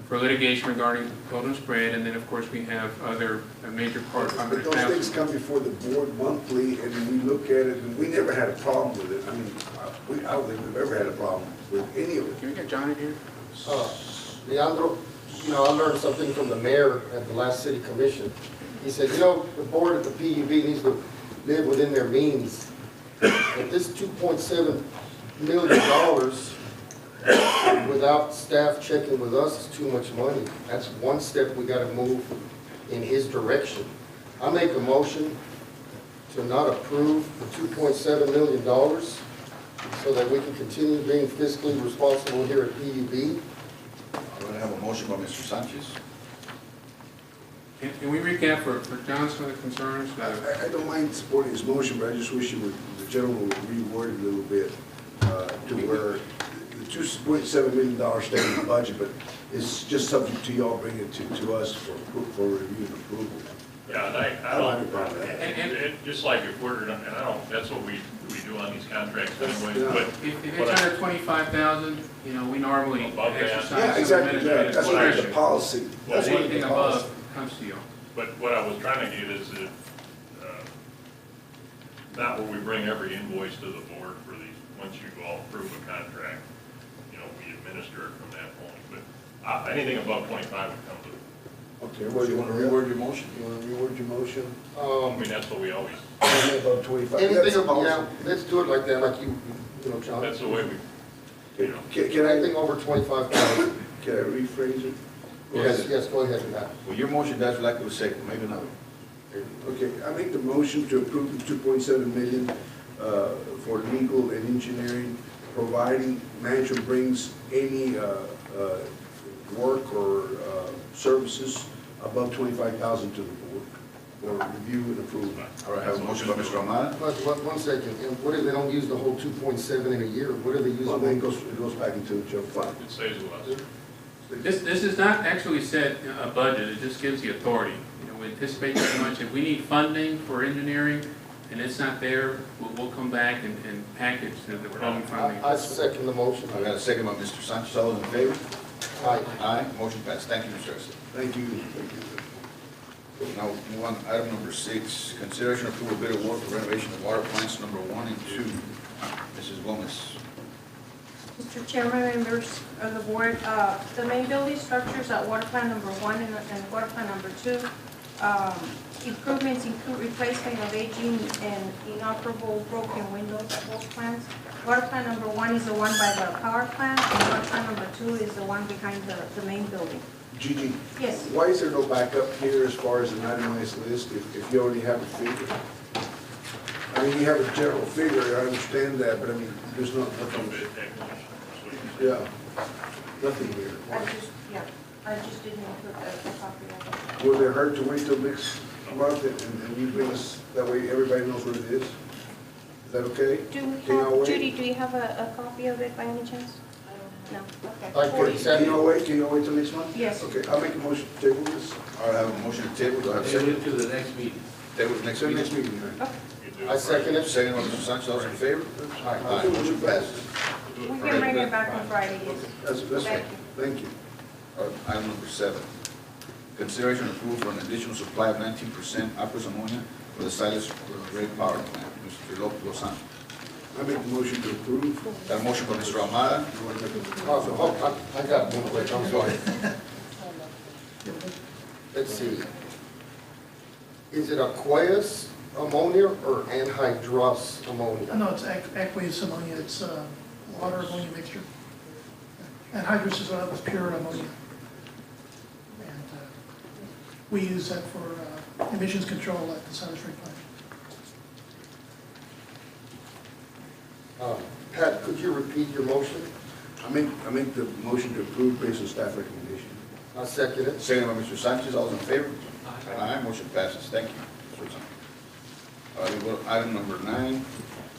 for litigation regarding golden spread, and then of course we have other major part. But those things come before the board monthly, and we look at it, and we never had a problem with it. I mean, I don't think we've ever had a problem with any of it. Can we get John in here? Leandro, you know, I learned something from the mayor at the last city commission. He said, you know, the board at the PUB needs to live within their means. But this $2.7 million without staff checking with us is too much money. That's one step we gotta move in his direction. I make a motion to not approve the $2.7 million so that we can continue being fiscally responsible here at PUB. I'm gonna have a motion by Mr. Sanchez. Can we recap for John some of the concerns? I don't mind supporting his motion, but I just wish the gentleman would reword it a little bit to where the $2.7 million staying in the budget, but it's just subject to y'all bringing it to us for review and approval. Yeah, and I don't have a problem with that. And just like if we're, and I don't, that's what we do on these contracts anyways, Yeah. but. If it's under 25,000, you know, we normally Above that. exercise Yeah, some exactly, administrative that's what the discretion. policy. That's what Anything the policy. above comes to you. But what I was trying to get is that, not where we bring every invoice to the board for these, once you all approve a contract, you know, we administer it from that point, but anything above 25 would come to the. Okay, well, you wanna reword your motion? You wanna reword your motion? I mean, that's what we always, About 25. That's Anything, the policy. yeah, let's do it like that, like you know, John. that's the way we, you know. Can Anything over 25,000. Can I rephrase it? Yes, go ahead with that. Well, your motion does like it was second, maybe not. Okay, I make the motion to approve the $2.7 million for legal and engineering, providing management brings any work or services above $25,000 to the board for review and approval. All right, I have a motion by Mr. Ahmad. One second, and what if they don't use the whole 2.7 in a year? What do they use? Well, then it goes back into the general fund. It saves a lot. This is not actually set a budget, it just gives the authority. You know, we anticipate so much. If we need funding for engineering and it's not there, we'll come back and package the revolving funding. I second the motion. I got a second by Mr. Sanchez. All those in favor? Aye. Aye. Motion passed. Thank you, Mr. Estes. Thank you. Now, move on, item number 6, consideration of approval bid award for renovation of water plants number 1 and 2. Mrs. Gomez. Mr. Chairman, members of the board, the main building structures at water plant number 1 and water plant number 2, improvements include replacement of aging and inoperable broken windows at both plants. Water plant number 1 is the one by the power plant, and water plant number 2 is the one behind the main building. Gigi, Yes. why is there no backup here as far as an itemized list if you already have a figure? I mean, you have a general figure, I understand that, but I mean, there's No nothing, bid technician. yeah, nothing here. I just didn't include a copy of it. Will it hurt to wait till next month and you bring us, that way everybody knows what it is? Is that okay? Do we Can y'all have, wait? Judy, do you have a copy of it by any chance? No, okay. Like for Can example, y'all wait? Can y'all wait till next month? Yes. Okay, I'll make a motion to table this. All right, I have a motion to table. Do I have a second? to the next meeting. Table to next So meeting. next meeting, right? I second it. Second by Mr. Sanchez. All those in favor? Aye. Motion passes. We can bring it back on Friday, yes. That's Thank fine. you. Thank you. Item number 7, consideration and approval for an additional supply of 19% aqueous ammonia for the Silas Ray Power Plant. Mr. Lopez Lozano. I make the motion to approve. Got a motion by Mr. Ahmad, I got one quick, I'm sorry. Let's see. Is it aqueous ammonia or anhydrous ammonia? No, it's aqueous ammonia, it's water ammonia mixture. And hydrous is pure ammonia. And we use that for emissions control at the Cyrus Ray plant. Pat, could you repeat your motion? I make the motion to approve based on staff recommendation. I second it. second by Mr. Sanchez, all those in favor? Aye. Motion passes, thank you. We go to item number 9,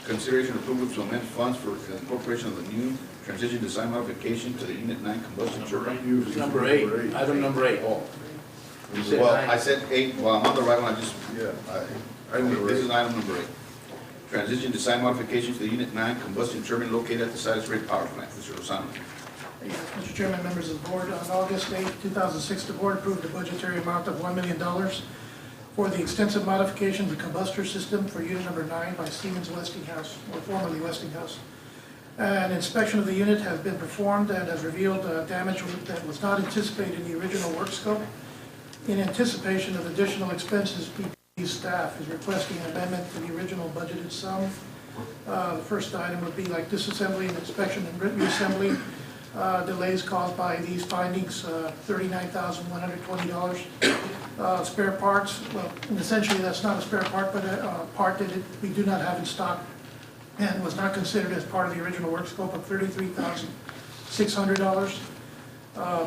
consideration approval to amend funds for the incorporation of the new transition design modification to the Unit 9 combustion turbine. Number 8, Item number 8. Oh, You said well, 9. I said 8, well, I'm on the right one, yeah. this is item number 8. Transition design modification to the Unit 9 combustion turbine located at the Cyrus Ray Power Plant. Mr. Lozano. Yes, Mr. Chairman, members of the board, on August 8, 2006, the board approved a budgetary amount of $1 million for the extensive modification of the combustor system for unit number 9 by Siemens Westinghouse, or formerly Westinghouse. An inspection of the unit has been performed and has revealed damage that was not anticipated in the original work scope. In anticipation of additional expenses, BPU staff is requesting an amendment to the original budgeted sum. The first item would be like disassembly and inspection and reassembly. Delays caused by these findings, $39,120. Spare parts, well, and essentially that's not a spare part, but a part that we do not have in stock and was not considered as part of the original work scope of $33,600.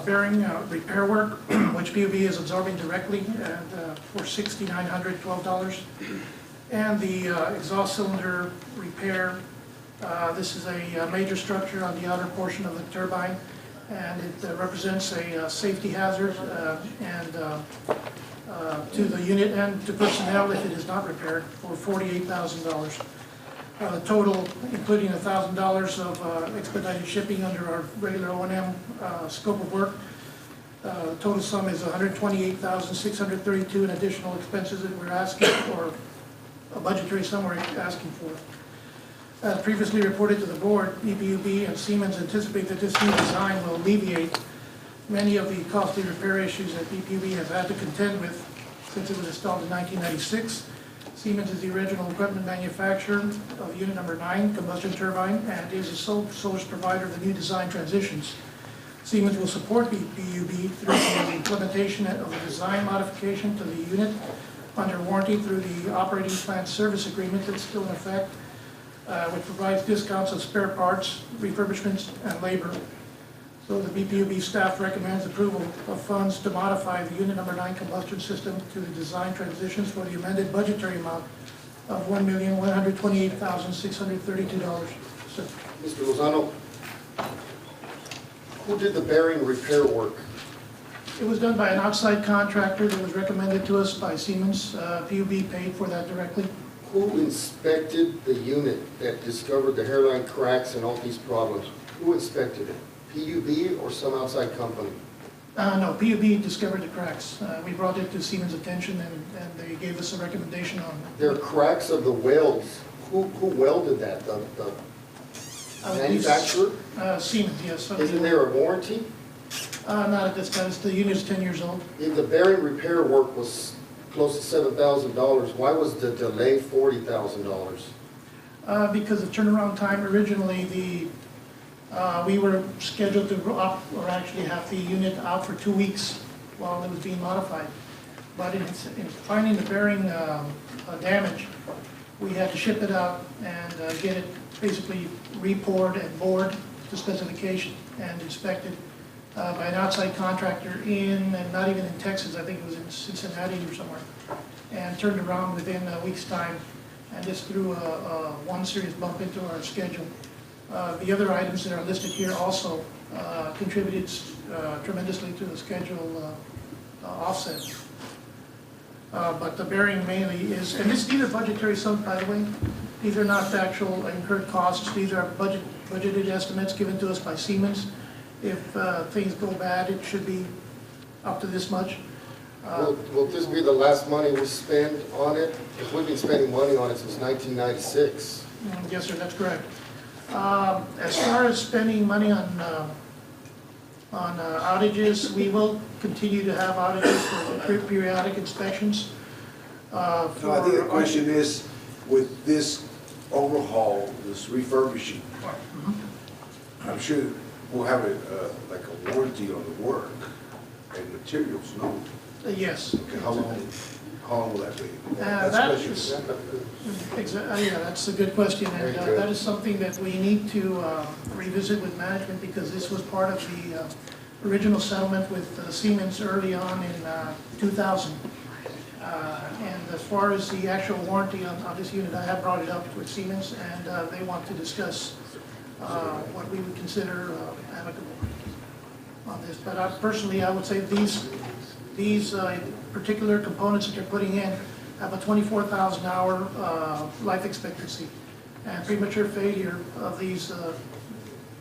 Bearing repair work, which PUB is absorbing directly and, for $6,912. And the exhaust cylinder repair. This is a major structure on the outer portion of the turbine, and it represents a safety hazard to the unit and to personnel if it is not repaired for $48,000. Total, including $1,000 of expedited shipping under our regular O&M scope of work. The total sum is $128,632 in additional expenses that we're asking for, a budgetary sum we're asking for. As previously reported to the board, EPUB and Siemens anticipate that this new design will alleviate many of the costly repair issues that EPUB has had to contend with since it was installed in 1996. Siemens is the original equipment manufacturer of unit number 9 combustion turbine and is the sole source provider of the new design transitions. Siemens will support EPUB through the implementation of the design modification to the unit under warranty through the operating plant service agreement that's still in effect, which provides discounts of spare parts, refurbishments, and labor. So the BPUB staff recommends approval of funds to modify the unit number 9 combustion system to the design transitions for the amended budgetary amount of $1,128,632. Mr. Lozano, who did the bearing repair work? It was done by an outside contractor that was recommended to us by Siemens. PUB paid for that directly. Who inspected the unit that discovered the hairline cracks and all these problems? Who inspected it? PUB or some outside company? No, PUB discovered the cracks. We brought it to Siemens' attention and they gave us a recommendation on it. There are cracks of the welds. Who welded that? The manufacturer? Siemens, yes. Isn't there a warranty? Not at this time. The unit's 10 years old. If the bearing repair work was close to $7,000, why was the delay $40,000? Because the turnaround time originally, we were scheduled to actually have the unit out for 2 weeks while it was being modified. But in finding the bearing damage, we had to ship it out and get it basically re-poured and bored to specification and inspected by an outside contractor and not even in Texas, I think it was in Cincinnati or somewhere, and turned around within a week's time, and this threw one serious bump into our schedule. The other items that are listed here also contributed tremendously to the schedule offset. But the bearing mainly is, and these are budgetary sums, by the way. These are not the actual incurred costs. These are budgeted estimates given to us by Siemens. If things go bad, it should be up to this much. Will this be the last money we spend on it? If we've been spending money on it since 1996. Yes, sir, that's correct. As far as spending money on outages, we will continue to have outages for periodic inspections. No, I think the question is, with this overhaul, this refurbishing, I'm sure we'll have like a warranty on the work and materials, no? Yes. Okay, how long will that be? That That's is, question. yeah, that's a good question, and that is something that we need to revisit with management, because this was part of the original settlement with Siemens early on in 2000. And as far as the actual warranty on this unit, I have brought it up with Siemens, and they want to discuss what we would consider amicable on this. But personally, I would say these particular components that they're putting in have a 24,000 hour life expectancy, and premature failure of these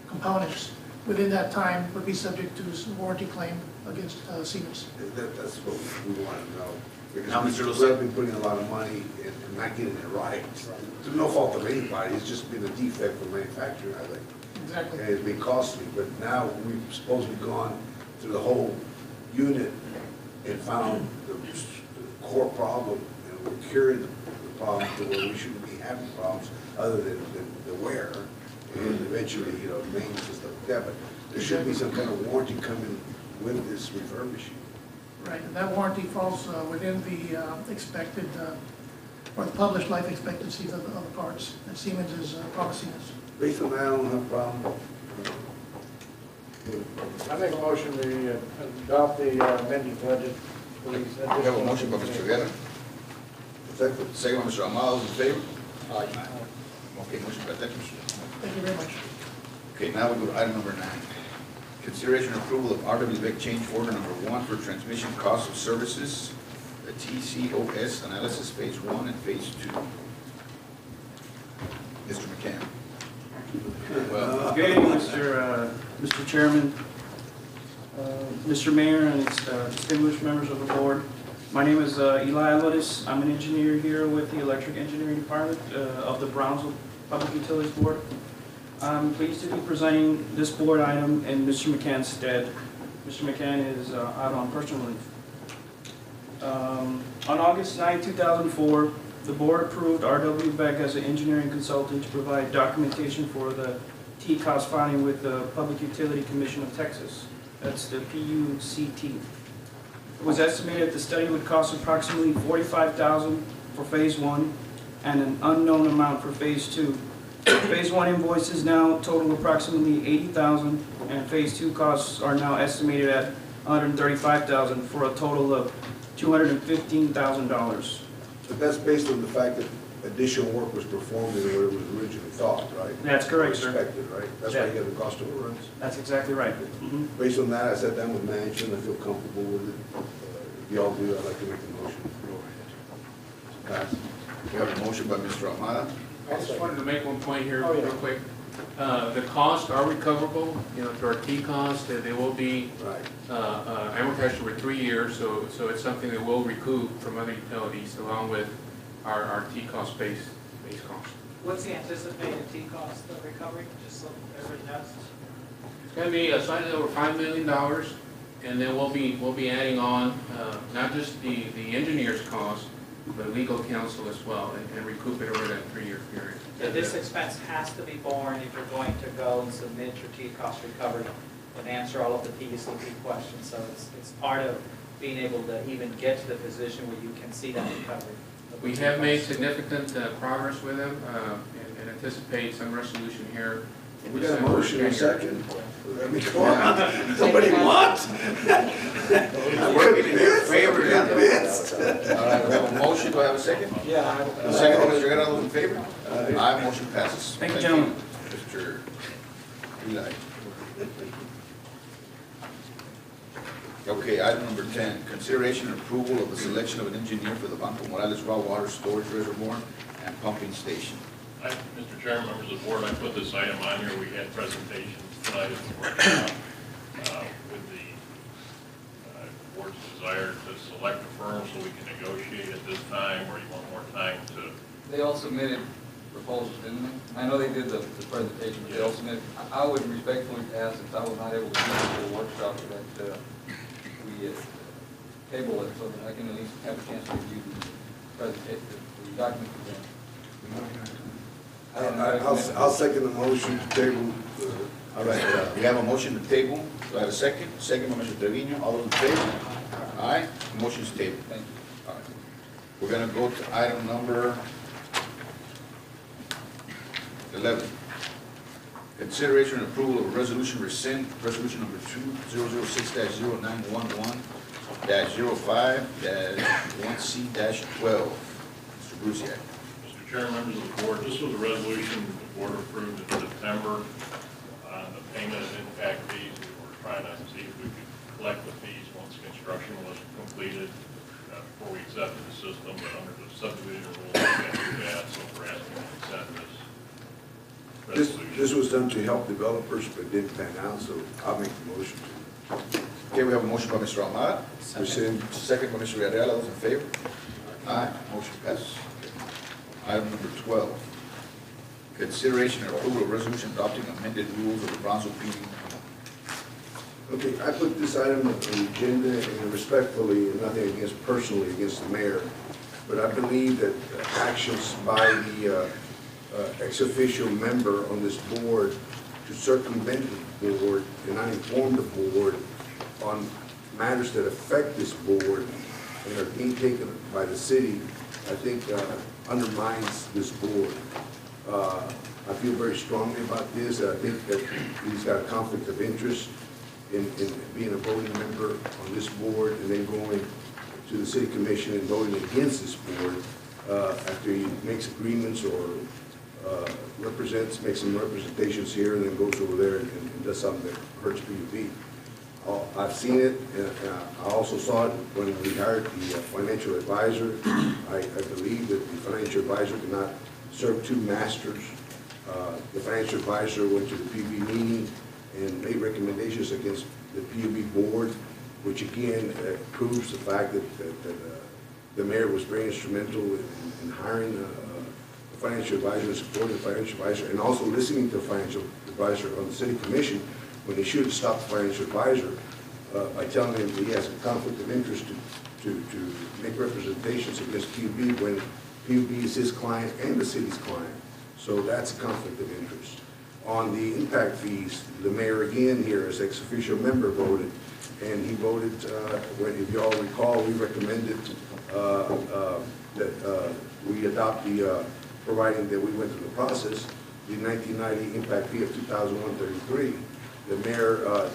components within that time would be subject to warranty claim against Siemens. That's what we want to know. Now, Because Mr. we've been putting a lot of money and not getting it right. Through no fault of anybody, it's just been a defect from manufacturing, I think. Exactly. And it's been costly, but now we've supposedly gone through the whole unit and found the core problem, and we're curing the problem to where we shouldn't be having problems other than the wear and eventually, maintenance and stuff like that. But there should be some kind of warranty coming with this refurbishing. Right, and that warranty falls within the expected, or the published life expectancies of the parts that Siemens is promising us. Based on that, I don't have a problem. I make a motion to adopt the amended budget. We have a motion by Mr. Guerra. Second by Mr. Amado, those in favor? Aye. Okay, motion by that, Mr. Thank you very much. Okay, now we go to item number 9. Consideration and approval of RWB change order number 1 for transmission cost of services, the TCOS analysis phase 1 and phase 2. Mr. McCann. Okay, Mr. Chairman, Mr. Mayor, and distinguished members of the board. My name is Eli Alvarez. I'm an engineer here with the Electric Engineering Department of the Brownsville Public Utilities Board. I'm pleased to be presenting this board item in Mr. McCann's stead. Mr. McCann is out on personal leave. On August 9, 2004, the board approved R.W. Beck as an engineering consultant to provide documentation for the TCOS filing with the Public Utility Commission of Texas. That's the PUCT. It was estimated the study would cost approximately $45,000 for phase 1 and an unknown amount for phase 2. Phase 1 invoices now total approximately $80,000, and phase 2 costs are now estimated at $135,000 for a total of $215,000. But that's based on the fact that additional work was performed than what it was originally thought, right? That's correct, sir. Expected, right? That's why you got the cost overruns? That's exactly right. Based on that, I sat down with management, I feel comfortable with it. If y'all do, I'd like to make the motion. Pass. We have a motion by Mr. Ahmada. I just wanted to make one point here Oh, yeah. real quick. The costs are recoverable, through our T-cost, they will be amortized over 3 years, so it's something that we'll recoup from other utilities along with our T-cost base cost. What's the anticipated T-cost of recovery, just so everybody knows? It's going to be slightly over $5 million, and then we'll be adding on not just the engineer's cost, but legal counsel as well, and recoup it over that 3-year period. So this expense has to be borne if you're going to go and submit your T-cost recovery and answer all of the PUCT questions. So it's part of being able to even get to the position where you can see that recovery. We have made significant progress with them and anticipate some resolution here. We got a motion in a second. I mean, come on, somebody what? I'm working in your favor, convinced. All right, we have a motion, do I have a second? Yeah. A second by Mr. Guerra, those in favor? Aye, motion passes. Thank you, gentlemen. Mr. Eli. Okay, item number 10, consideration and approval of the selection of an engineer for the Banco Morales raw water storage reservoir and pumping station. Mr. Chairman, members of the board, I put this item on here. We had presentations tonight at the workshop with the board's desire to select a firm so we can negotiate at this time, or you want more time to? They all submitted proposals, didn't they? I know they did the presentation, but they also made, I would respectfully ask, since I was not able to do the workshop, that we table it so that I can at least have a chance to review the presentation, the document again. I'll second the motion to table. All right, we have a motion to table. Do I have a second? Second by Mr. Trevino. All those in favor? Aye, motion is tabled. Thank you. All right. We're gonna go to item number 11. Consideration and approval of resolution rescind, resolution number 2006-0911-05-1C-12. Mr. Brusiak. Mr. Chair, members of the board, this was a resolution the board approved in September on the payment of impact fees. We were trying to see if we could collect the fees once construction was completed before we accepted the system, but under the subdivision rules, we can't do that, so we're asking to consent this resolution. This was done to help developers, but didn't pan out, so I'll make the motion to. Okay, we have a motion by Mr. Ahmad. Rescind. Second by Mr. Villarreal. All those in favor? Aye. Motion passes. Item number 12. Consideration and approval of resolution adopting amended rules of the Brownsville PUB. Okay, I put this item on the agenda, and respectfully, and nothing against, personally against the mayor, but I believe that actions by the ex officio member on this board to circumvent the board and not inform the board on matters that affect this board and are being taken by the city, I think undermines this board. I feel very strongly about this. I think that he's got a conflict of interest in being a voting member on this board and then going to the city commission and voting against this board after he makes agreements or makes some representations here and then goes over there and does something that hurts PUB. I've seen it, and I also saw it when we hired the financial advisor. I believe that the financial advisor cannot serve two masters. The financial advisor went to the PUB meeting and made recommendations against the PUB board, which again proves the fact that the mayor was very instrumental in hiring the financial advisor and supporting the financial advisor, and also listening to the financial advisor on the city commission when he should have stopped the financial advisor by telling him that he has a conflict of interest to make representations against PUB when PUB is his client and the city's client. So that's a conflict of interest. On the impact fees, the mayor again here as ex officio member voted, and he voted, if you all recall, we recommended that we adopt the, providing that we went through the process, the 1990 impact fee of $2,133. The mayor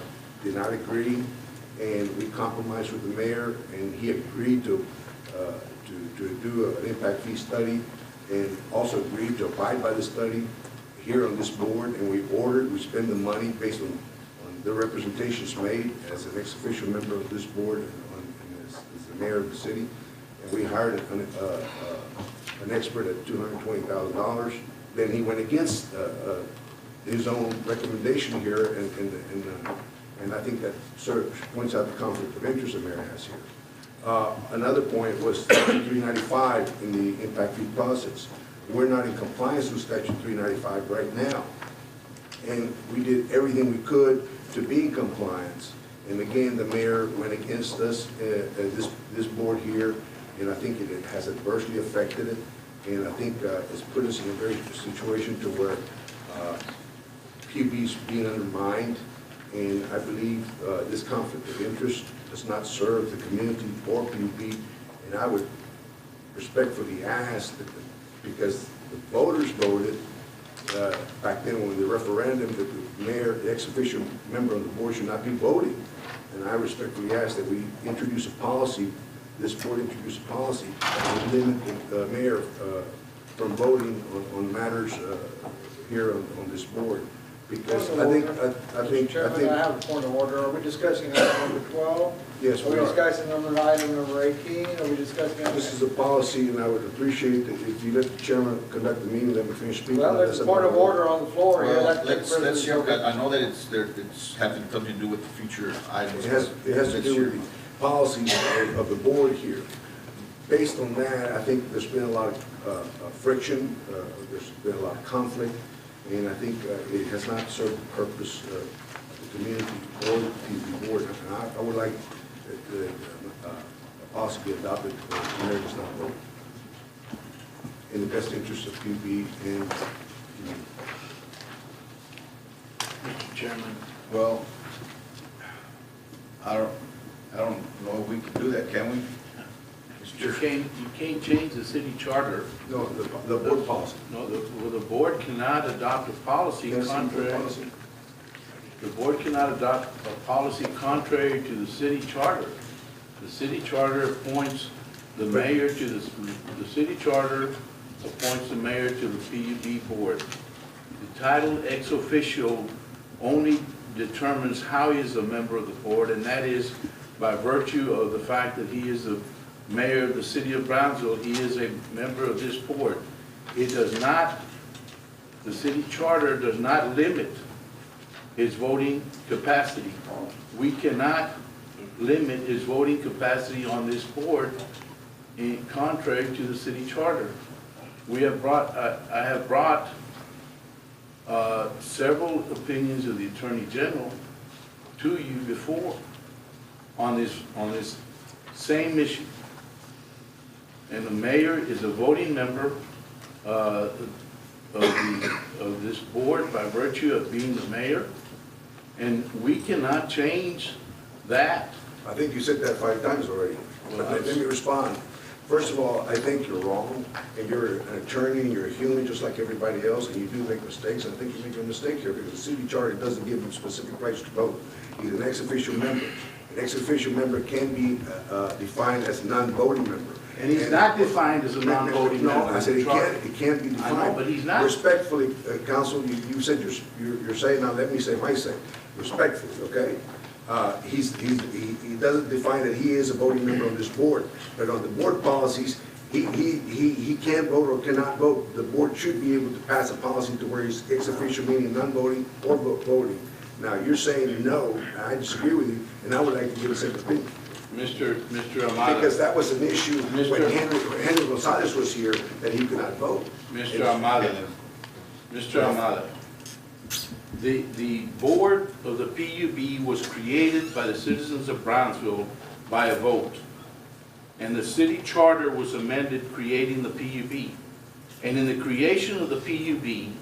did not agree, and we compromised with the mayor, and he agreed to do an impact fee study, and also agreed to abide by the study here on this board, and we spend the money based on the representations made as an ex officio member of this board and as the mayor of the city, and we hired an expert at $220,000. Then he went against his own recommendation here, and I think that sort of points out the conflict of interest the mayor has here. Another point was Statute 395 in the impact fee process. We're not in compliance with Statute 395 right now, and we did everything we could to be in compliance. And again, the mayor went against us, this board here, and I think it has adversely affected it. And I think it's put us in a very situation to where PUB's being undermined, and I believe this conflict of interest does not serve the community or PUB. And I would respectfully ask that because the voters voted back then when the referendum that the mayor, the ex officio member of the board should not be voting. And I respectfully ask that we introduce a policy, this board introduce a policy that would limit the mayor from voting on matters here on this board. Because I think. Chairman, I have a point of order. Are we discussing item number 12? Yes, we are. are. We discussing item number 18? Are we discussing? This is a policy, and I would appreciate that if you let the chairman conduct the meeting, let me finish speaking. Well, there's a point of order on the floor here. Well, let's hear, I know that it's having something to do with the future items. It has to do with the policy of the board here. based on that, I think there's been a lot of friction, there's been a lot of conflict, and I think it has not served the purpose of the community or the board. And I would like the policy be adopted, the mayor does not vote, in the best interest of PUB and community. Mr. Chairman, Well, I don't know if we can do that, can we? you can't change the city charter. No, the board policy. No, the board cannot adopt a policy contrary. The board cannot adopt a policy contrary to the city charter. The city charter appoints the mayor to the city charter appoints the mayor to the PUB board. The title ex officio only determines how he is a member of the board, and that is by virtue of the fact that he is the mayor of the city of Brownsville, he is a member of this board. It does not, the city charter does not limit his voting capacity. We cannot limit his voting capacity on this board in contrary to the city charter. We have brought, I have brought several opinions of the Attorney General to you before on this same issue. And the mayor is a voting member of this board by virtue of being the mayor, and we cannot change that. I think you said that 5 times already. Well, Let me respond. First of all, I think you're wrong, and you're an attorney, and you're a human just like everybody else, and you do make mistakes. I think you're making a mistake here because the city charter doesn't give him specific rights to vote. He's an ex-official member. An ex-official member can be defined as a non-voting member. And he's not defined as a non-voting member. No, I said it can't be defined. I know, but he's not. Respectfully, counsel, you said you're saying, now let me say my say. Respectfully, okay? He doesn't define that he is a voting member of this board, but on the board policies, he can't vote or cannot vote. The board should be able to pass a policy to where he's ex-official, meaning non-voting or voting. Now, you're saying no, and I disagree with you, and I would like to give a second opinion. Mr. Amada. Because that was an issue when Henry Gonzalez was here, that he could not vote. Mr. Amada. Mr. Amada. The board of the PUB was created by the citizens of Brownsville by a vote. And the city charter was amended creating the PUB. And in the creation of the PUB,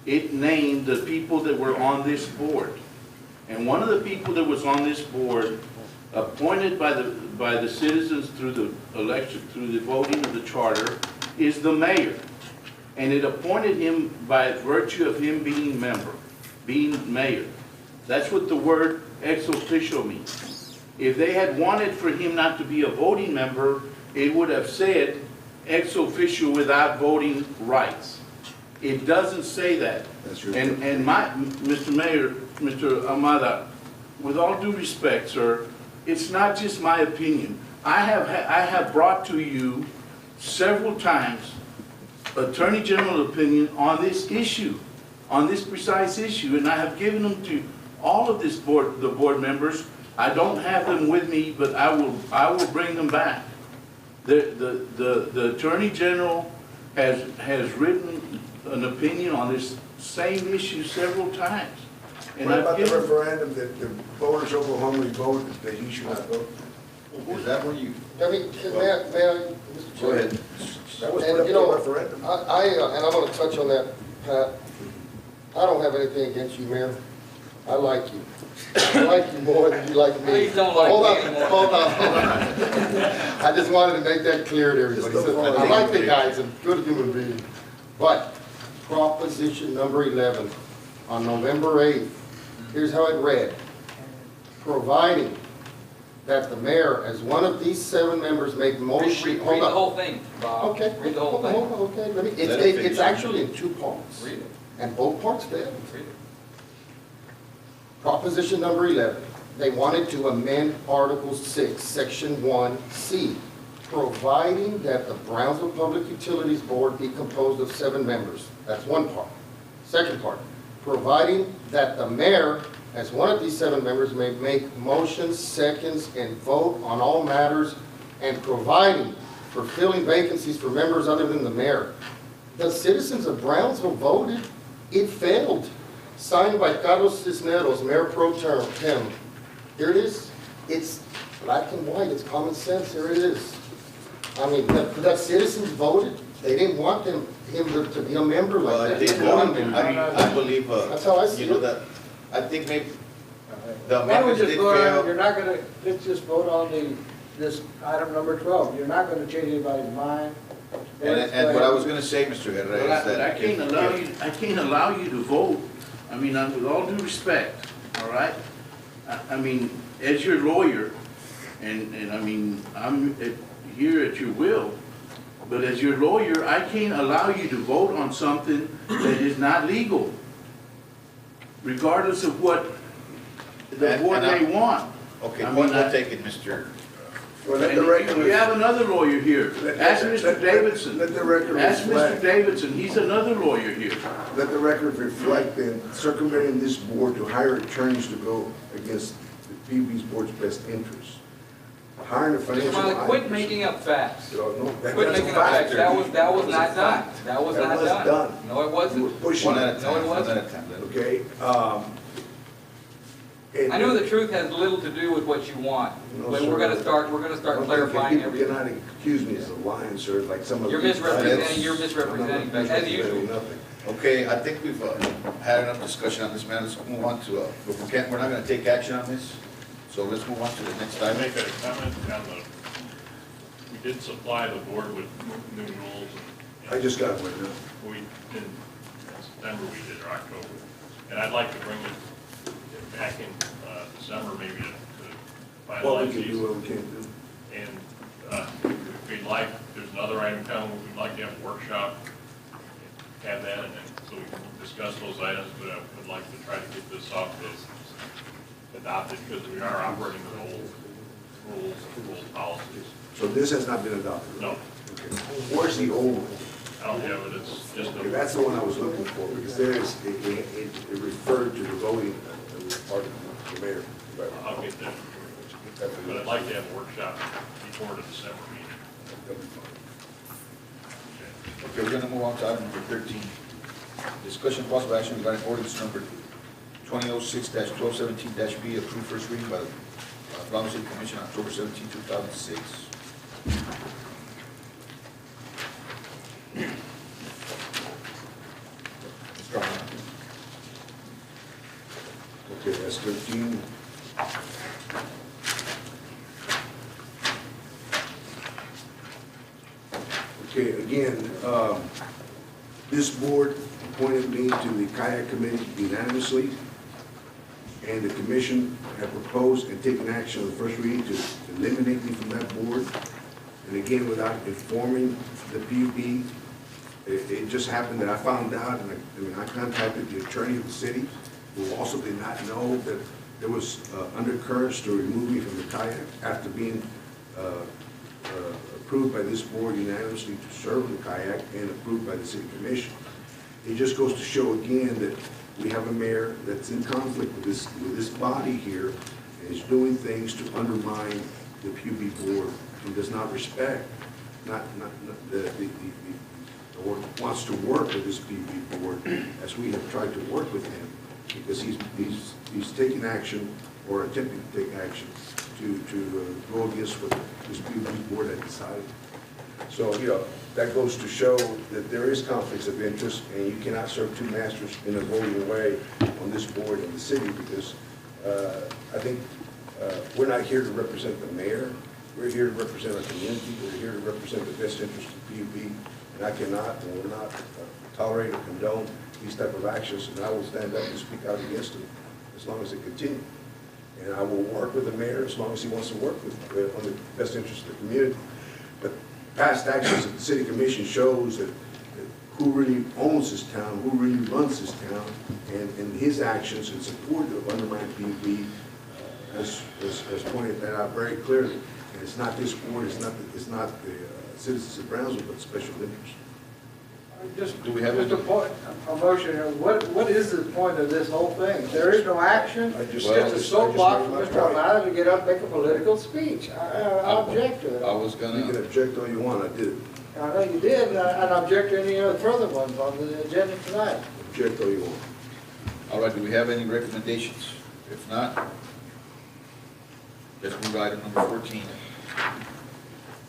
it named the people that were on this board. And one of the people that was on this board, appointed by the citizens through the election, through the voting of the charter, is the mayor. And it appointed him by virtue of him being mayor. That's what the word ex officio means. If they had wanted for him not to be a voting member, it would have said ex officio without voting rights. It doesn't say that. That's true. And Mr. Mayor, Mr. Amada, with all due respect, sir, it's not just my opinion. I have brought to you several times Attorney General opinion on this issue, on this precise issue, and I have given them to all of the board members. I don't have them with me, but I will bring them back. The Attorney General has written an opinion on this same issue several times. And What about the referendum that the voters of Oklahoma voted that he should not vote? Is that where you? I mean, may I, Mr. Chairman? Go ahead. That was And, put up you for know, referendum. and I'm gonna touch on that, Pat. I don't have anything against you, Mayor. I like you. I like you more than you like me. Please don't like Hold me on, anymore. hold on. I just wanted to make that clear to everybody. Just don't I like the guy's a good human being. But proposition number 11 on November 8th, here's how it read. Providing that the mayor, as one of these 7 members, make motion. Read the whole thing, Bob. Okay. Read the whole thing. Okay, let me, Let it finish. it's actually in 2 parts. Read it. And both parts failed. Read it. Proposition number 11, they wanted to amend Article 6, Section 1C, providing that the Brownsville Public Utilities Board be composed of 7 members. That's one part. Second part, providing that the mayor, as one of these 7 members, may make motions, seconds, and vote on all matters, and providing for filling vacancies for members other than the mayor. The citizens of Brownsville voted, it failed. Signed by Carlos Cisneros, Mayor Pro Tem. Here it is. It's black and white, it's common sense, here it is. I mean, the citizens voted, they didn't want him to be a member Well, like I that. think, They wanted him. I believe, That's how I see you know, it. that, I think maybe the Why don't we amendments just did vote on, fail. you're not gonna, let's just vote on this item number 12. You're not gonna change anybody's mind. And what I was gonna say, Mr. Herrera, But is that. I can't allow you to vote, I mean, with all due respect, all right? I mean, as your lawyer, and I mean, I'm here at your will, but as your lawyer, I can't allow you to vote on something that is not legal, regardless of what the board may want. Okay, I we'll mean, take it, Mr. Well, let And the record. we have another lawyer here. Ask Mr. Davidson. Let the record Ask Mr. reflect. Davidson, he's another lawyer here. Let the record reflect then circumventing this board to hire attorneys to go against the PUB's board's best interests. Hiring a Mr. financial. Miley, quit advisor. making up facts. No, Quit that's a making up fact. facts. That was not done. That was not done. No, it You were wasn't. pushing One it, at a time, No, it one wasn't. at a time. okay? I know the truth has little to do with what you want, No, but sir. we're gonna start clarifying People everything. cannot accuse me as a lion, sir, like some of. You're these- misrepresenting, as usual. Nothing. Okay, I think we've had enough discussion on this, man. Let's move on to, if we can't, we're not gonna take action on this, so let's move on to the next I item. make a comment on we did supply the board with new rules. I just got one now. We, in September we did, or October. And I'd like to bring it back in December maybe to What finalize we can these. do, what we can't do. And if we'd like, there's another item coming, we'd like to have a workshop, have that, and then, so we can discuss those items, but I would like to try to get this off the adopted, because we are operating with old rules and old policies. So this has not been adopted? No, Okay. Where's the old one? I don't have it, it's just Okay, a, that's the one I was looking for, because there is, it referred to the voting part of the mayor. I'll get that. But I'd like to have a workshop before the December meeting. Okay, we're gonna move on to item number 13. Discussion possible action regarding ordinance number 2006-1217-B, approved first reading by the Brownsville City Commission October 17, 2006. Mr. Armando. Okay, that's 13. Okay, again, this board appointed me to the kayak committee unanimously, and the commission have proposed and taken action on the first reading to eliminate me from that board. And again, without informing the PUB, it just happened that I found out, and I contacted the attorney of the city, who also did not know that there was undercurrents to remove me from the kayak after being approved by this board unanimously to serve in the kayak and approved by the city commission. It just goes to show again that we have a mayor that's in conflict with this body here and is doing things to undermine the PUB board and does not respect, or wants to work with this PUB board as we have tried to work with him, because he's taking action or attempting to take action to go against what this PUB board had decided. So, you know, that goes to show that there is conflicts of interest, and you cannot serve two masters in a voting way on this board in the city, because I think we're not here to represent the mayor. We're here to represent our community. We're here to represent the best interest of PUB, and I cannot and will not tolerate or condone these type of actions, and I will stand up and speak out against them as long as they continue. And I will work with the mayor as long as he wants to work with on the best interest of the community. But past actions of the city commission shows that who really owns this town, who really runs this town, and his actions in support of undermining PUB has pointed that out very clearly. And it's not this board, it's not the citizens of Brownsville, but special interest. Just, Do we have just a any- point, a motion here, what is the point of this whole thing? There is no action, I it's just- just I a just soapbox made for my Mr. point. Ahmad to get up and make a political speech. I object to it. I was You can gonna, object all you want, I did. I know you did, and I object to any other further ones on the agenda tonight. Object all you want. all right, do we have any recommendations? If not, let's move to item number 14.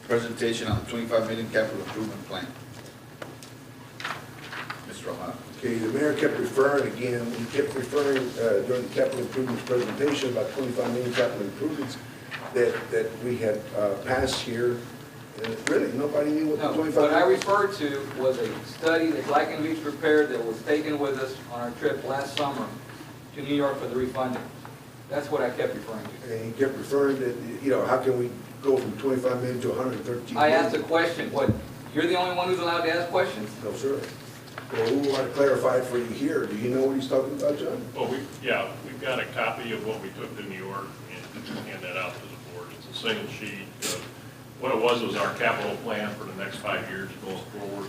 Presentation on the 25 million capital improvement plan. Mr. Ahmad. Okay, the mayor kept referring again, he kept referring during the capital improvements presentation about 25 million capital improvements that we had passed here. And really, nobody knew what the No, 25 what I million. referred to was a study that Black and Veatch prepared that was taken with us on our trip last summer to New York for the refunding. That's what I kept referring to. And he kept referring that, you know, how can we go from 25 million to 113 million? I asked a question, what, you're the only one who's allowed to ask questions? No, sir. Well, we want to clarify it for you here. Do you know what he's talking about, John? Well, we've got a copy of what we took to New York and hand that out to the board. It's a single sheet. What it was our capital plan for the next 5 years going forward.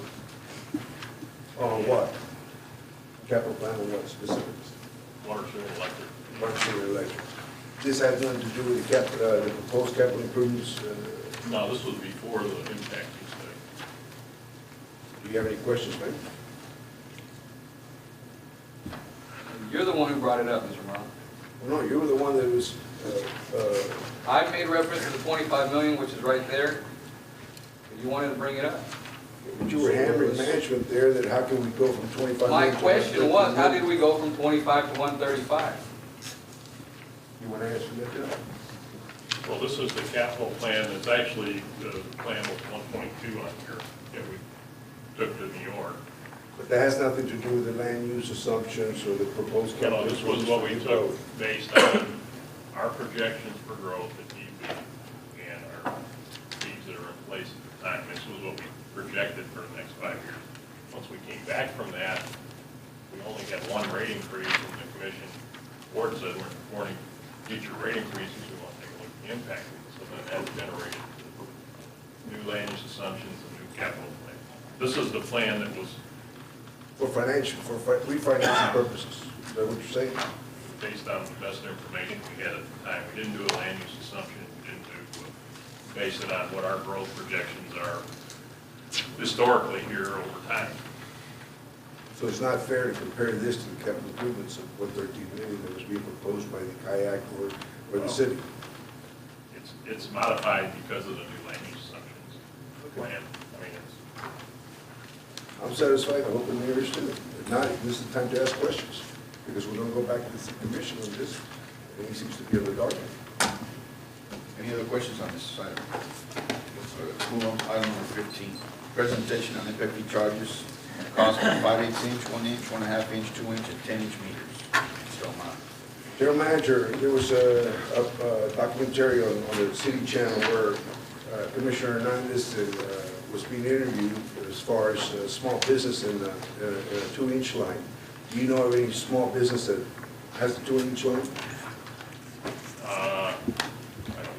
On what? Capital plan on what specifics? Water, sewer, electric. Water, sewer, electric. This has nothing to do with the proposed capital improvements. No, this was before the impact fee study. Do you have any questions, ma'am? You're the one who brought it up, Mr. Morrow. Well, no, you were the one that was, I made reference to the 25 million, which is right there. You wanted to bring it up. but you were hammering management there that how can we go from 25 My million to question 113 was, how did million? we go from 25 to 135? You want to answer that, John? Well, this is the capital plan. It's actually, the plan was 1.2 on here that we took to New York. But that has nothing to do with the land use assumptions or the proposed You capital. know, this was what we improvements. took based on our projections for growth at DB and our fees that are in place at the time. This was what we projected for the next 5 years. Once we came back from that, we only had one rate increase, and the commission board said we're supporting future rate increases. We want to take a look at the impact. So then that generated new land use assumptions and new capital plan. This is the plan that was For refinancing purposes. Is that what you're saying? based on the best information we had at the time. We didn't do a land use assumption, we didn't base it on what our growth projections are historically here over time. So it's not fair to compare this to the capital improvements of 113 million that was being proposed by the kayak or the city. It's modified because of the new land use assumptions plan. I mean, it's, I'm satisfied, I hope the mayor is too. If not, this is the time to ask questions, because we're going to go back to the commission on this, and he seems to be in the dark. Any other questions on this item? Let's move on to item number 15. Presentation on impact fee charges and cost of 5/8 inch, 1 inch, 1.5 inch, 2 inch, and 10 inch meters. Mr. Ahmad. General Manager, there was a documentary on the city channel where Commissioner Hernandez was being interviewed as far as small business in a 2-inch line. Do you know of any small business that has a 2-inch line?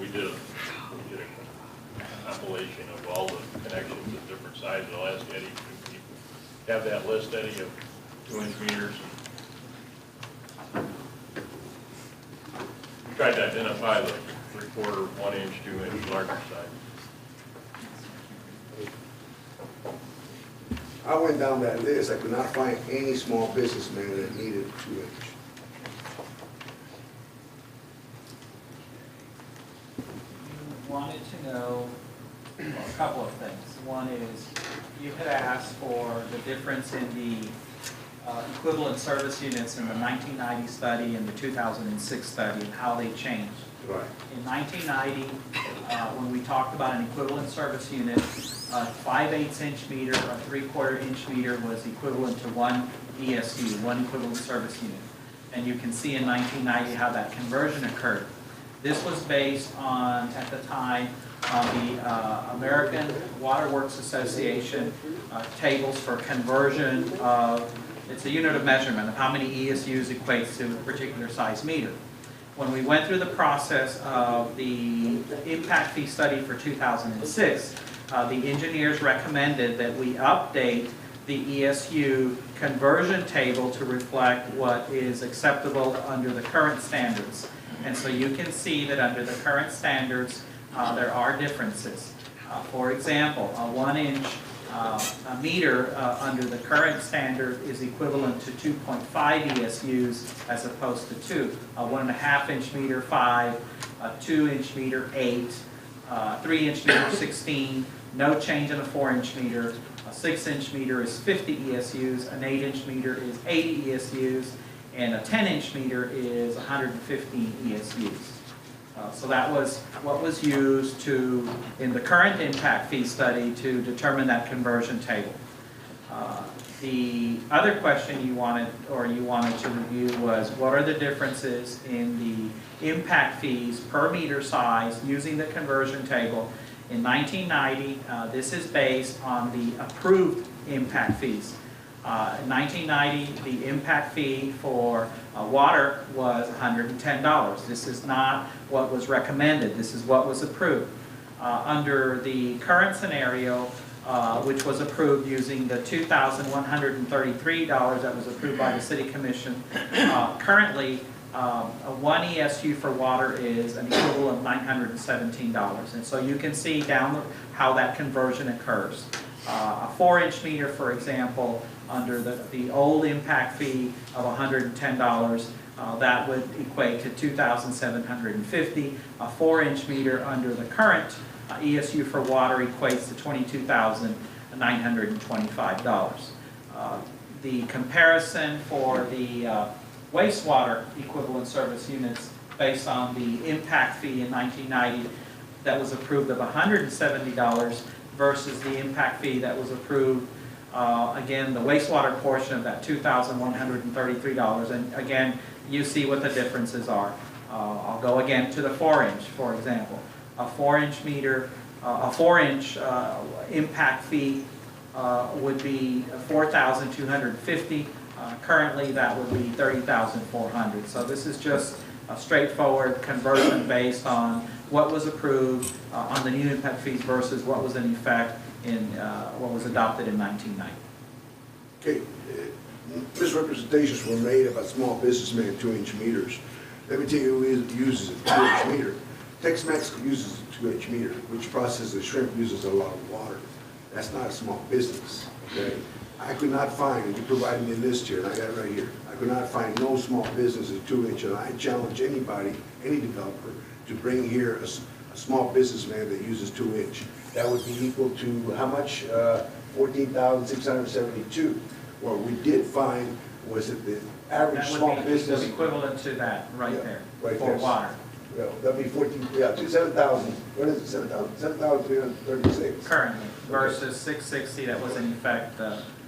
we did a compilation of all the connections at different sizes. I'll ask Eddie, can you have that list, Eddie, of 2-inch meters? We tried to identify the 3/4, 1 inch, 2 inch, larger size. I went down that list, I could not find any small businessman that needed a 2-inch. Wanted to know a couple of things. One is, you had asked for the difference in the equivalent service units in the 1990 study and the 2006 study and how they changed. Right. In 1990, when we talked about an equivalent service unit, a 5/8 inch meter, a 3/4 inch meter was equivalent to 1 ESU, 1 equivalent service unit. And you can see in 1990 how that conversion occurred. This was based on, at the time, on the American Water Works Association tables for conversion of, it's a unit of measurement of how many ESUs equates to a particular size meter. When we went through the process of the impact fee study for 2006, the engineers recommended that we update the ESU conversion table to reflect what is acceptable under the current standards. And so you can see that under the current standards, there are differences. For example, a 1-inch a meter under the current standard is equivalent to 2.5 ESUs as opposed to 2. A 1.5-inch meter, 5, a 2-inch meter, 8, 3-inch meter, 16, no change in a 4-inch meter. A 6-inch meter is 50 ESUs, an 8-inch meter is 80 ESUs, and a 10-inch meter is 115 ESUs. So that was what was used in the current impact fee study to determine that conversion table. The other question you wanted to review was what are the differences in the impact fees per meter size using the conversion table. In 1990, this is based on the approved impact fees. In 1990, the impact fee for water was $110. This is not what was recommended. This is what was approved. Under the current scenario, which was approved using the $2,133 that was approved by the City Commission, currently a 1 ESU for water is an equivalent of $917. And so you can see down how that conversion occurs. A 4-inch meter, for example, under the old impact fee of $110, that would equate to $2,750. A 4-inch meter under the current ESU for water equates to $22,925. The comparison for the wastewater equivalent service units based on the impact fee in 1990 that was approved of $170 versus the impact fee that was approved, again, the wastewater portion of that $2,133. And again, you see what the differences are. I'll go again to the 4-inch, for example. A 4-inch meter, a 4-inch impact fee would be $4,250. Currently, that would be $30,400. So this is just a straightforward conversion based on what was approved on the new impact fees versus what was in effect in what was adopted in 1990. Okay, misrepresentations were made about small businessmen and 2-inch meters. Let me tell you who uses a 2-inch meter. Tex-Mex uses a 2-inch meter, which processes shrimp uses a lot of water. That's not a small business, okay? I could not find, and you provided me a list here, and I got it right here. I could not find no small business at 2-inch, and I challenge anybody, any developer, to bring here a small businessman that uses 2-inch. That would be equal to how much? 14,672. What we did find was that the average small business. That would be equivalent to that right there right for there. water. Well, that'd be 7,000. What is it? 7,336 currently versus 660 that was in effect.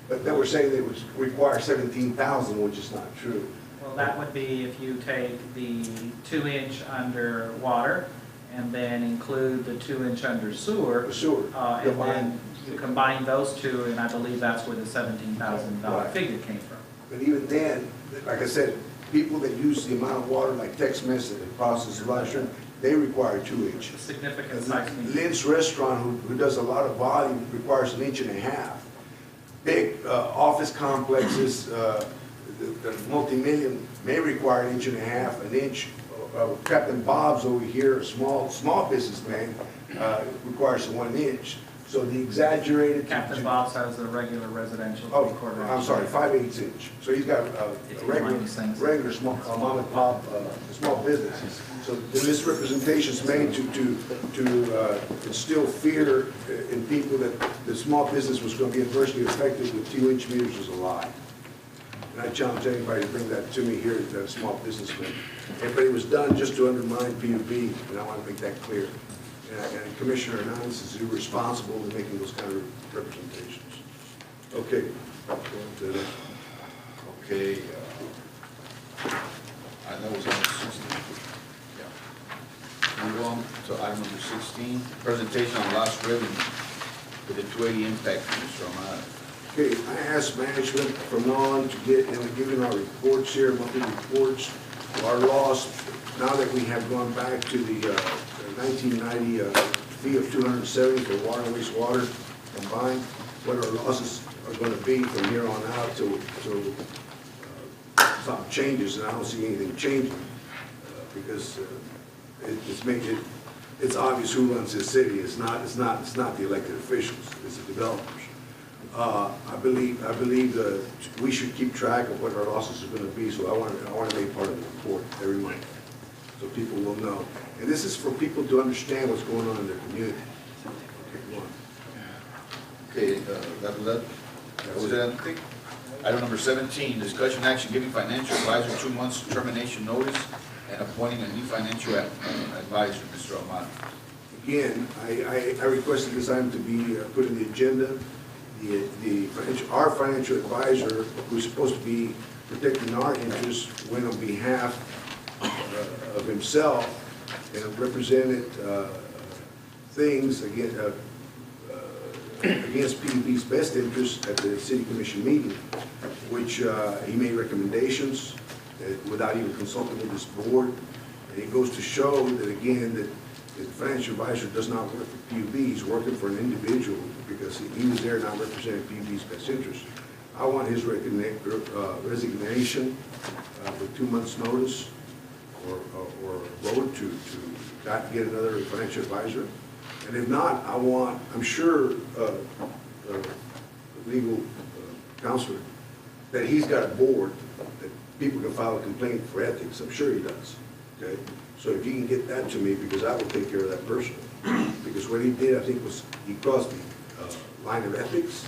But then we're saying they would require 17,000, which is not true. Well, that would be if you take the 2-inch under water and then include the 2-inch under sewer. The sewer. And then you combine those two, and I believe that's where the $17,000 figure came from. But even then, like I said, people that use the amount of water like Tex-Mex that process a lot of shrimp, they require 2-inch. Significant size meter. Lynn's Restaurant, who does a lot of volume, requires 1.5 inches. Big office complexes, the multi-million may require 1.5 inches, an inch. Captain Bob's over here, a small businessman, requires 1 inch. So the exaggerated. Captain Bob's has a regular residential. Oh, I'm sorry, 5/8 inch. So he's got a regular small mom and pop small business. So the misrepresentations made to instill fear in people that the small business was going to be adversely affected with 2-inch meters was a lie. And I challenge anybody to bring that to me here, that small businessman. But it was done just to undermine PUB, and I want to make that clear. And Commissioner Hernandez is irresponsible in making those kind of representations. Okay. Okay. I know it was number 16. Yeah. Move on to item number 16, presentation on lost revenue with the 280 impact, Mr. Ahmad. Okay, I asked management from now on to get, and we're giving our reports here, monthly reports, our loss, now that we have gone back to the 1990 fee of $270 for water and wastewater combined. what our losses are gonna be from here on out till something changes, and I don't see anything changing, because it's obvious who runs this city. It's not the elected officials, it's the developers. I believe that we should keep track of what our losses are gonna be, so I want to make part of the report every month, so people will know. And this is for people to understand what's going on in their community. Okay, that was it. Item number 17, discussion action giving financial advisor 2 months termination notice and appointing a new financial advisor, Mr. Ahmad. Again, I requested this item to be put in the agenda. Our financial advisor, who's supposed to be protecting our interests, went on behalf of himself and represented things against PUB's best interests at the city commission meeting, which he made recommendations without even consulting with this board. And it goes to show that, again, that the financial advisor does not work for PUB. He's working for an individual because he was there not representing PUB's best interests. I want his resignation with 2 months' notice, or a vote to not get another financial advisor. And if not, I'm sure, legal counselor, that he's got a board that people can file a complaint for ethics. I'm sure he does, okay? So if you can get that to me, because I will take care of that personally. Because what he did, I think, was he crossed the line of ethics,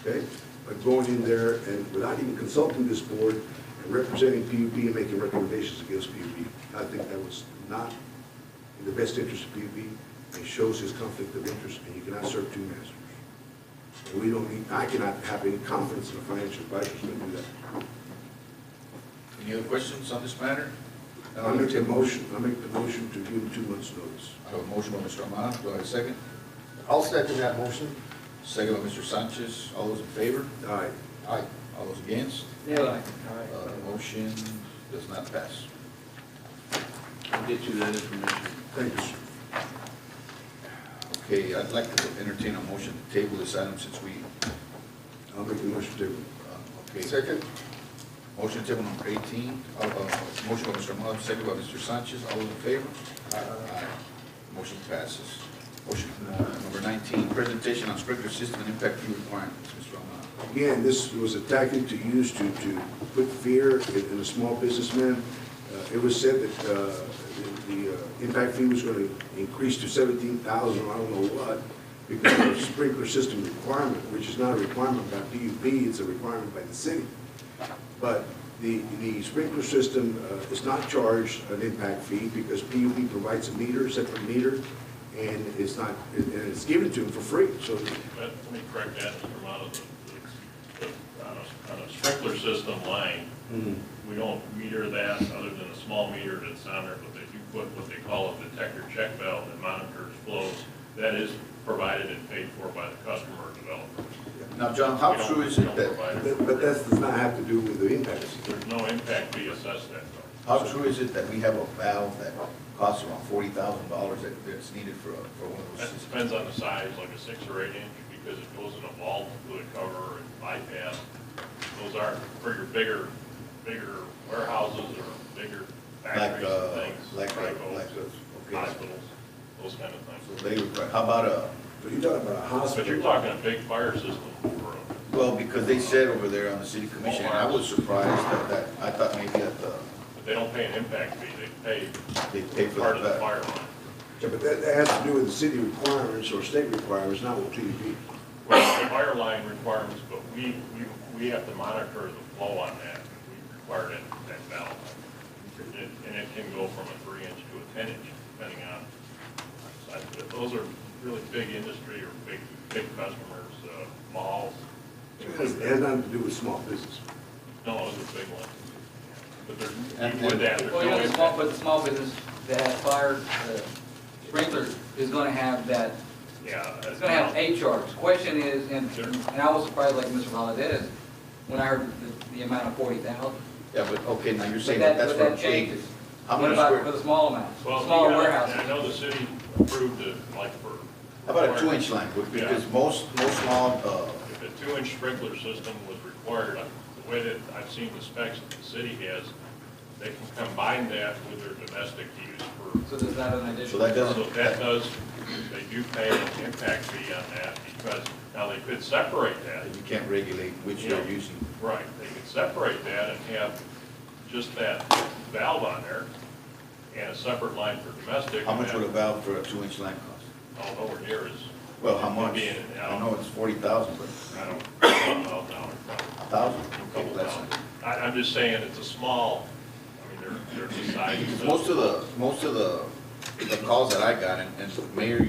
okay? But going in there and without even consulting this board and representing PUB and making recommendations against PUB, I think that was not in the best interest of PUB. It shows his conflict of interest, and you cannot serve 2 masters. And I cannot have any confidence in a financial advisor to do that. Any other questions on this matter? I make the motion to give him 2 months' notice. I have a motion by Mr. Ahmad. Do I have a second? I'll second that motion. Second by Mr. Sanchez. All those in favor? Aye. Aye. All those against? Yeah. Motion does not pass. I'll get you that information. Thank you, sir. Okay, I'd like to entertain a motion to table this item since we, I'll make the motion to table. okay. Second. Motion to table number 18, motion by Mr. Ahmad, second by Mr. Sanchez. All those in favor? Aye. Motion passes. Motion number 19, presentation on sprinkler system and impact fee requirements, Mr. Ahmad. Again, this was a tactic to use to put fear in a small businessman. It was said that the impact fee was going to increase to $17,000, I don't know what, because of the sprinkler system requirement, which is not a requirement by PUB, it's a requirement by the city. But the sprinkler system is not charged an impact fee because PUB provides a meter, separate meter, and it's given to them for free. So Let me correct that, Mr. Ahmad. On a sprinkler system line, we don't meter that other than a small meter that's on there, but they do put what they call a detector check valve that monitors flows. That is provided and paid for by the customer or developer. Now, John, how true is it that, but that does not have to do with the impact. There's no impact fee assessed that though. how true is it that we have a valve that costs around $40,000 that's needed for one of those That systems? depends on the size, like a 6 or 8 inch, because it goes in a vault with a cover and bypass. Those are for your bigger warehouses or bigger factories and things. Like Hospitals, those kind of things. So they require, how about So you're talking about a hospital. But you're talking a big fire system for well, because they said over there on the city commission, and I was surprised that I thought maybe that but they don't pay an impact fee, they pay for part of the that. fire line. Yeah, but that has to do with the city requirements or state requirements, not with PUB. Well, the fire line requirements, but we have to monitor the flow on that. We require that valve. And it can go from a 3 inch to a 10 inch, depending on size. But those are really big industry or big customers, malls. It has nothing to do with small business. No, those are big ones. But there's, And- even with that, there's Well, no you know, impact. but the small business that fire sprinkler is gonna have that, Yeah. it's gonna have a charge. Question is, and I was surprised like Mr. Valadez, when I heard the amount of 40,000. Yeah, but, okay, now you're But saying that, that's but for that changes. how What many about square? for the small amounts, Well, smaller we got- warehouses? I know the city approved it, like for How about a 2-inch line? Because most law, If a 2-inch sprinkler system was required, the way that I've seen the specs that the city has, they can combine that with their domestic use for. So does that an additional? So that doesn't- So that does, they do pay an impact fee on that, because now they could separate that. you can't regulate which they're using. Right, they could separate that and have just that valve on there and a separate line for domestic. How much would a valve for a 2-inch line cost? Oh, nowhere near as. Well, how much? Maybe in and I out. know it's 40,000, but I don't know, a thousand? couple thousand. I'm just saying it's a small, I mean, they're deciding. Most of the calls that I got, and Mayor,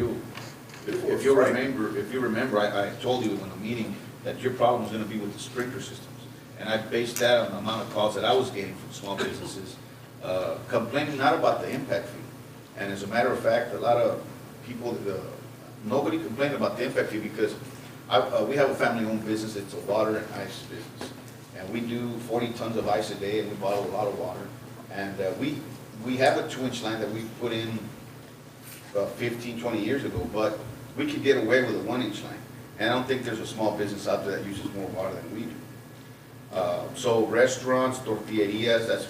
if you remember, I told you in the meeting that your problem is gonna be with the sprinkler systems. And I based that on the amount of calls that I was getting from small businesses, complaining not about the impact fee. And as a matter of fact, a lot of people, nobody complained about the impact fee because we have a family-owned business, it's a water and ice business. And we do 40 tons of ice a day, and we bottle a lot of water. And we have a 2-inch line that we put in about 15, 20 years ago, but we could get away with a 1-inch line. And I don't think there's a small business out there that uses more water than we do. So restaurants, tortillerias, that's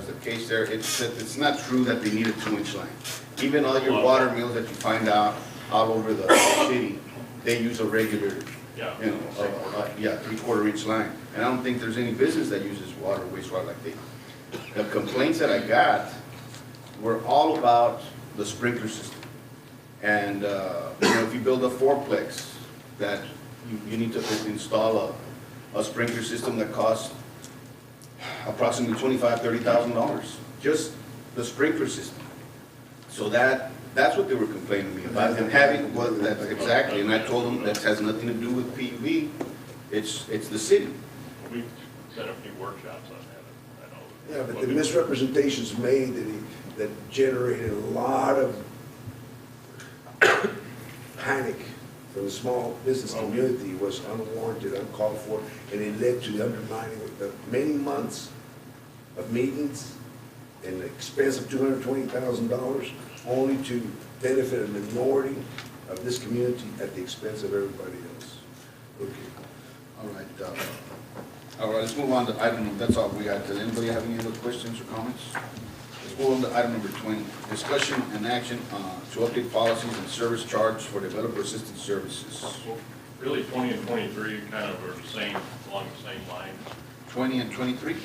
the case there. It's not true that they need a 2-inch line. Even all your water mills that you find out all over the city, they use a regular, you know, 3/4-inch line. And I don't think there's any business that uses water, wastewater like they do. The complaints that I got were all about the sprinkler system. And, you know, if you build a fourplex, that you need to install a sprinkler system that costs approximately $25,000, $30,000, just the sprinkler system. So that's what they were complaining to me about, and having, well, that's exactly, and I told them that has nothing to do with PUB, it's the city. We've done a few workshops on that, I know. Yeah, but the misrepresentations made that generated a lot of panic from the small business community was unwarranted, uncalled for, and it led to the undermining of many months of meetings and the expense of $220,000, only to benefit a minority of this community at the expense of everybody else. Okay. All right, let's move on to item, that's all we got. Does anybody have any other questions or comments? Let's move on to item number 20, discussion and action to update policies and service charge for developer assistance services. Well, really, 20 and 23 kind of are the same, along the same line. 20 and 23?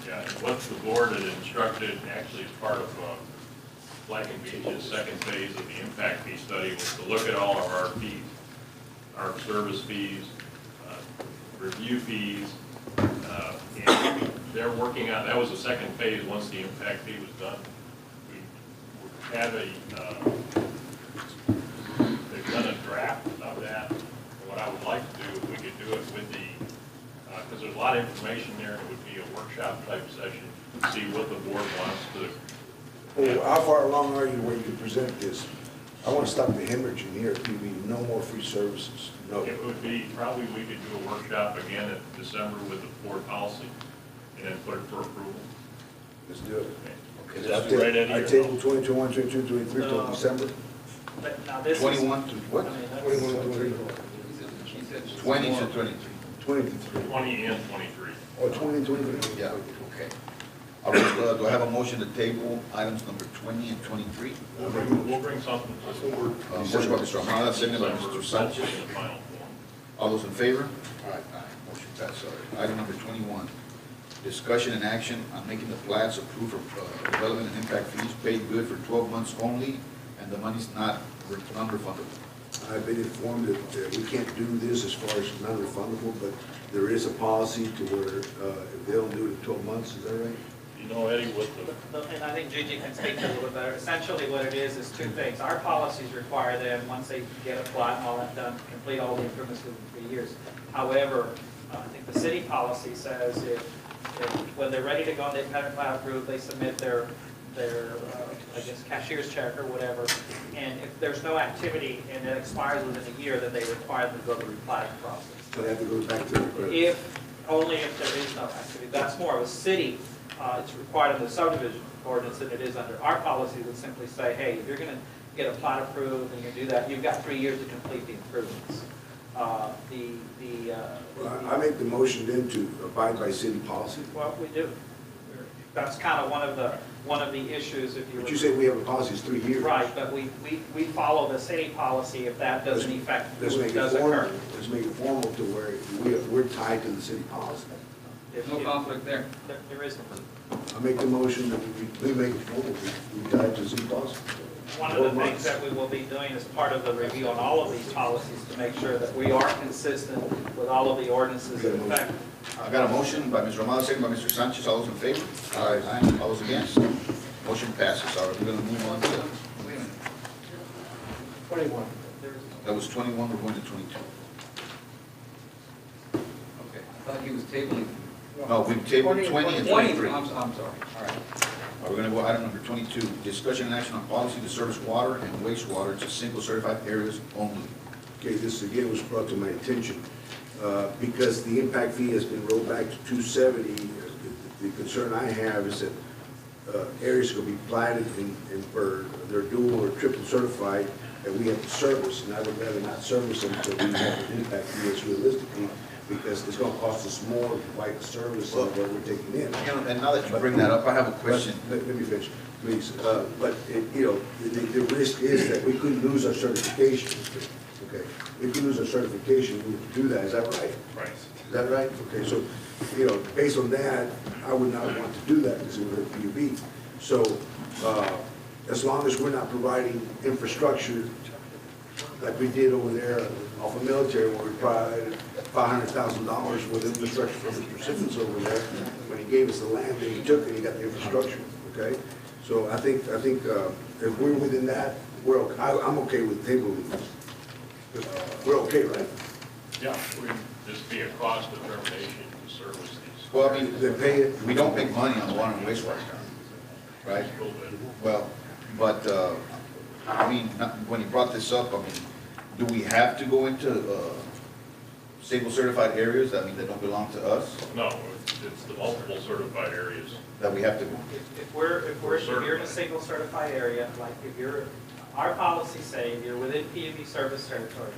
Yeah, and what the board had instructed, actually as part of Black and Beach's second phase of the impact fee study, was to look at all of our fees, our service fees, review fees, and they're working on, that was the second phase once the impact fee was done. We had they've done a draft of that. And what I would like to do, if we could do it with the, because there's a lot of information there, and it would be a workshop type session, to see what the board wants to. Well, how far along are you where you can present this? I want to stop the hemorrhaging here, no more free services, no. It would be, probably we could do a workshop again in December with the board policy, and then put it for approval. Let's do it. Okay, that's right, Eddie. I table 22, 22, 23 till December. Now, this is. 21 to what? 21, 23. 20 to 23. 23. 20 and 23. Oh, 20 and 23? Yeah, okay. All right, do I have a motion to table items number 20 and 23? We'll bring something. Motion by Mr. Ahmad, second by Mr. Sanchez. In the final form. All those in favor? All right, motion passed. Item number 21, discussion and action on making the plats approved for development and impact fees paid good for 12 months only, and the money's non-refundable. I've been informed that we can't do this as far as non-refundable, but there is a policy to where if they don't do it in 12 months, is that right? You know, Eddie, what the. And I think Gigi can speak to it a little bit better. Essentially what it is two things. Our policies require them, once they get a plot and all that done, to complete all the improvements within 3 years. However, I think the city policy says if when they're ready to go and they've had a plat approved, they submit their I guess cashier's check or whatever, and if there's no activity and it expires within a year, then they require them to go through the replatting process. So they have to go back to the. Only if there is no activity. That's more of a city, it's required in the subdivision ordinance than it is under our policy, would simply say, hey, if you're gonna get a plot approved and you do that, you've got 3 years to complete the improvements. Well, I make the motion then to abide by city policy. Well, we do. That's kind of one of the issues if you. But you say we have a policy, it's 3 years. Right, but we follow the city policy if that doesn't affect, Let's make it does formal, occur. let's make it formal to where we're tied to the city policy. If No you- conflict there. There is. I make the motion that we make it formal, we tied to city policy. One of the things that we will be doing as part of the review on all of these policies to make sure that we are consistent with all of the ordinances in effect. I got a motion by Mr. Romano, second by Mr. Sanchez. All those in favor? Aye. All those against? Motion passes. All right, we're gonna move on to, wait a minute. 21. That was 21, we're going to 22. Okay, I thought he was tabling. No, we tabled 20 and 23. I'm sorry, all right. We're gonna go item number 22, discussion and action on policy to service water and wastewater to single certified areas only. Okay, this again was brought to my attention, because the impact fee has been rolled back to 270. The concern I have is that areas could be platted and for they're dual or triple certified, and we have to service, and I would rather not service them until we have an impact fee that's realistically, because it's gonna cost us more to provide the service than what we're taking in. You know, and now that you bring that up, I have a question. Let me finish, please. But, the risk is that we could lose our certification. Okay, we could lose our certification, we would do that, is that right? Right. Is that right? Okay, so, based on that, I would not want to do that because it would hurt PUB. So, as long as we're not providing infrastructure like we did over there off of military, where we provided $500,000 worth of infrastructure for Mr. Simmons over there. When he gave us the land, then he took it, he got the infrastructure, okay? So I think if we're within that, I'm okay with tabling this. We're okay, right? Yeah, this be a cost determination to service these. Well, I mean, They pay it. we don't make money on the water and wastewater, right? A little bit. Well, but, I mean, when you brought this up, I mean, do we have to go into single certified areas, that mean, that don't belong to us, No, it's the multiple certified areas. that we have to go? If you're in a single certified area, like if you're, our policies say if you're within PUB service territory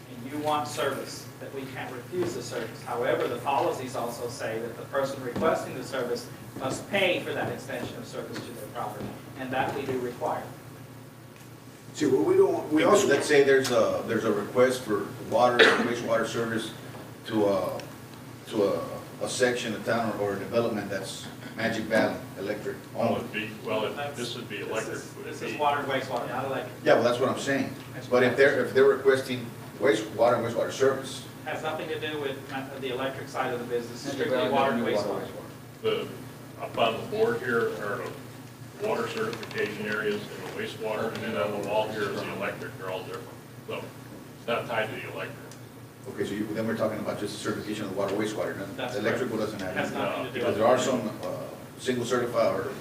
and you want service, that we can't refuse the service. However, the policies also say that the person requesting the service must pay for that extension of service to their property, and that we do require. See, what we don't, we also. Let's say there's a request for water and wastewater service to a section of town or a development that's Magic Valley Electric only. This would be electric. This is water and wastewater, not electric. Yeah, well, that's what I'm saying. But if they're requesting wastewater and wastewater service, Has nothing to do with the electric side of the business, strictly water and wastewater. Up on the board here are the water certification areas and the wastewater, and then on the wall here is the electric, they're all different. So it's not tied to the electric. okay, so then we're talking about just certification of the water wastewater, That's the electrical doesn't have Has anything. nothing to do Because with there are some single certified or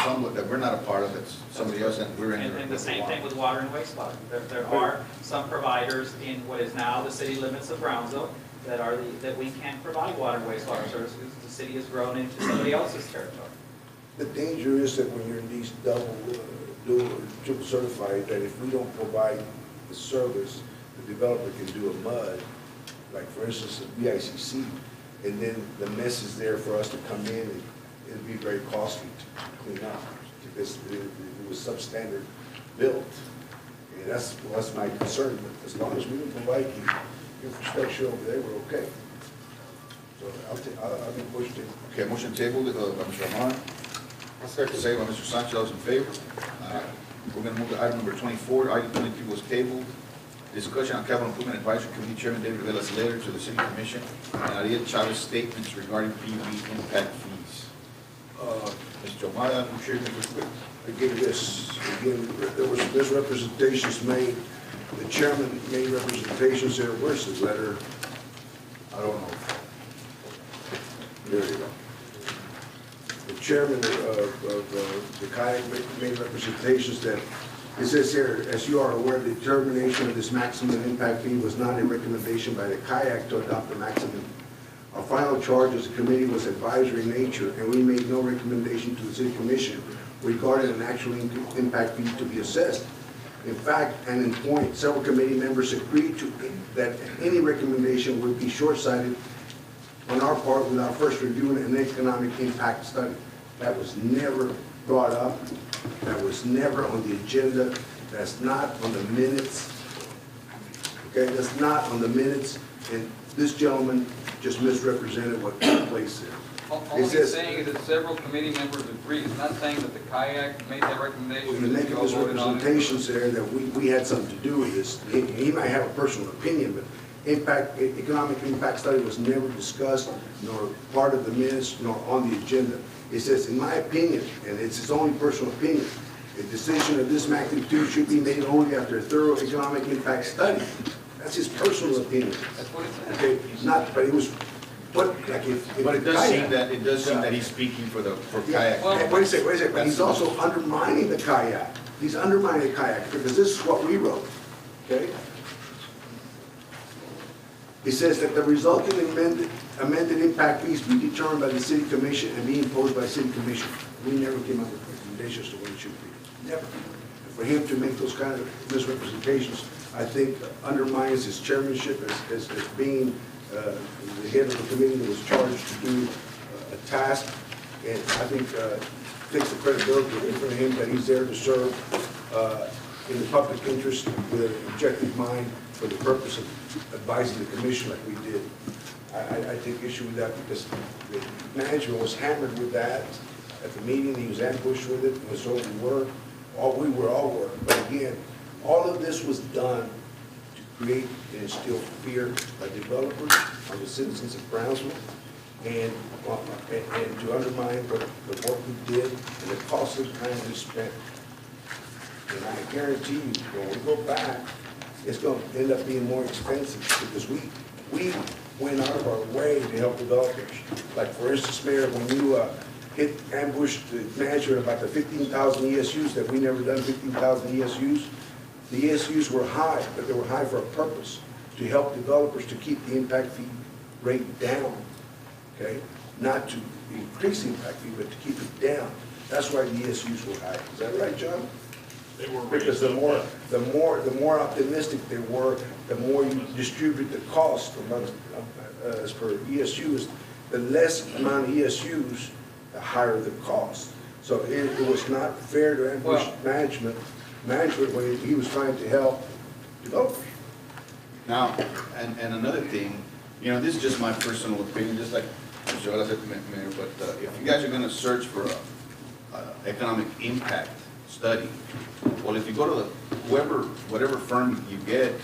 some that we're not a part of, that's somebody else and we're in. And the same thing with water and wastewater. There are some providers in what is now the city limits of Brownsville that we can't provide water and wastewater services because the city has grown into somebody else's territory. The danger is that when you're in these double, dual, or triple certified, that if we don't provide the service, the developer can do a MUD, like for instance, a BICC, and then the mess is there for us to come in, and it'd be very costly to clean up, because it was substandard built. And that's my concern, but as long as we can provide the infrastructure over there, we're okay. So I'll make a motion to. Okay, motion table by Mr. Amar. Second by Mr. Sanchez, all those in favor? We're gonna move to item number 24. Item 23 was tabled. Discussion on capital improvement advisory committee chairman David Vela's letter to the city commission and Ariel Chavez statements regarding PUB impact fees. Mr. Omar, I'm sure you can go quick. Again, there's representations made. The chairman made representations there. Where's his letter? I don't know. There you go. The chairman of the kayak made representations that, it says here, as you are aware, the determination of this maximum impact fee was not a recommendation by the kayak to adopt the maximum. Our final charge as a committee was advisory in nature, and we made no recommendation to the city commission regarding an actual impact fee to be assessed. In fact, and in point, several committee members agreed to that any recommendation would be short-sighted on our part without first reviewing an economic impact study. That was never brought up. That was never on the agenda. That's not on the minutes. Okay, that's not on the minutes. And this gentleman just misrepresented what took place there. All he's saying is that several committee members agree. It's not saying that the kayak made that recommendation. We've been making misrepresentations there that we had something to do with this. He might have a personal opinion, but economic impact study was never discussed, nor part of the minutes, nor on the agenda. It says, in my opinion, and it's his only personal opinion, a decision of this magnitude should be made only after a thorough economic impact study. That's his personal opinion. That's what it says. Okay, not, but it was, but like if But it does seem that he's speaking for kayak. Hey, wait a second, but he's also undermining the kayak. He's undermining the kayak, because this is what we wrote, okay? It says that the resulting amended impact fees be determined by the city commission and be imposed by city commission. We never came up with recommendations to what it should be, never. And for him to make those kind of misrepresentations, I think undermines his chairmanship as being the head of the committee that was charged to do a task, and I think takes the credibility away from him that he's there to serve in the public interest with an objective mind for the purpose of advising the commission like we did. I take issue with that because the management was hammered with that at the meeting. He was ambushed with it, and so we were. All were. But again, all of this was done to create and instill fear by developers, by the citizens of Brownsville, and to undermine the work we did and the costly time we spent. And I guarantee you, when we go back, it's going to end up being more expensive because we went out of our way to help developers. Like for instance, Mayor, when you ambushed the manager about the 15,000 ESUs that we never done 15,000 ESUs, the ESUs were high, but they were high for a purpose, to help developers to keep the impact fee rate down, okay? Not to increase the impact fee, but to keep it down. That's why the ESUs were high. Is that right, John? They were Because the more optimistic they were, the more you distribute the cost amongst, as per ESUs, the less amount of ESUs, the higher the cost. So it was not fair to ambush management when he was trying to help developers. Now, and another thing, you know, this is just my personal opinion, just like Mr. Vela said, Mayor, but if you guys are gonna search for a economic impact study, well, if you go to whatever firm you get,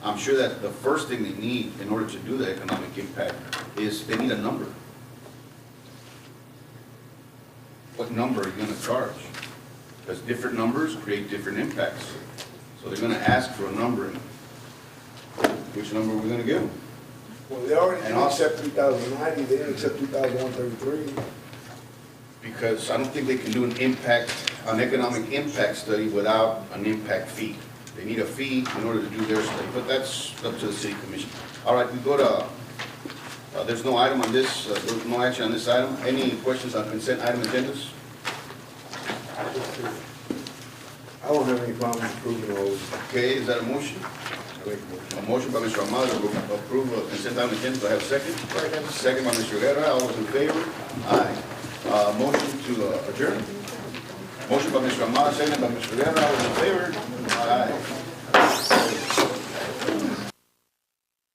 I'm sure that the first thing they need in order to do the economic impact is they need a number. What number are you gonna charge? Because different numbers create different impacts. So they're gonna ask for a number, and which number are we gonna give them? Well, they already didn't accept 3,090, they didn't accept 2,133. Because I don't think they can do an economic impact study without an impact fee. They need a fee in order to do their study, but that's up to the city commission. All right, we go to, there's no item on this, there's no action on this item. Any questions on consent item agendas? I don't have any problem approving those. Okay, is that a motion? A motion by Mr. Ahmad to approve consent item agenda. Do I have a second? Second by Mr. Guerra. All those in favor? Aye. Motion to adjourn. Motion by Mr. Ahmad, second by Mr. Guerra. All those in favor?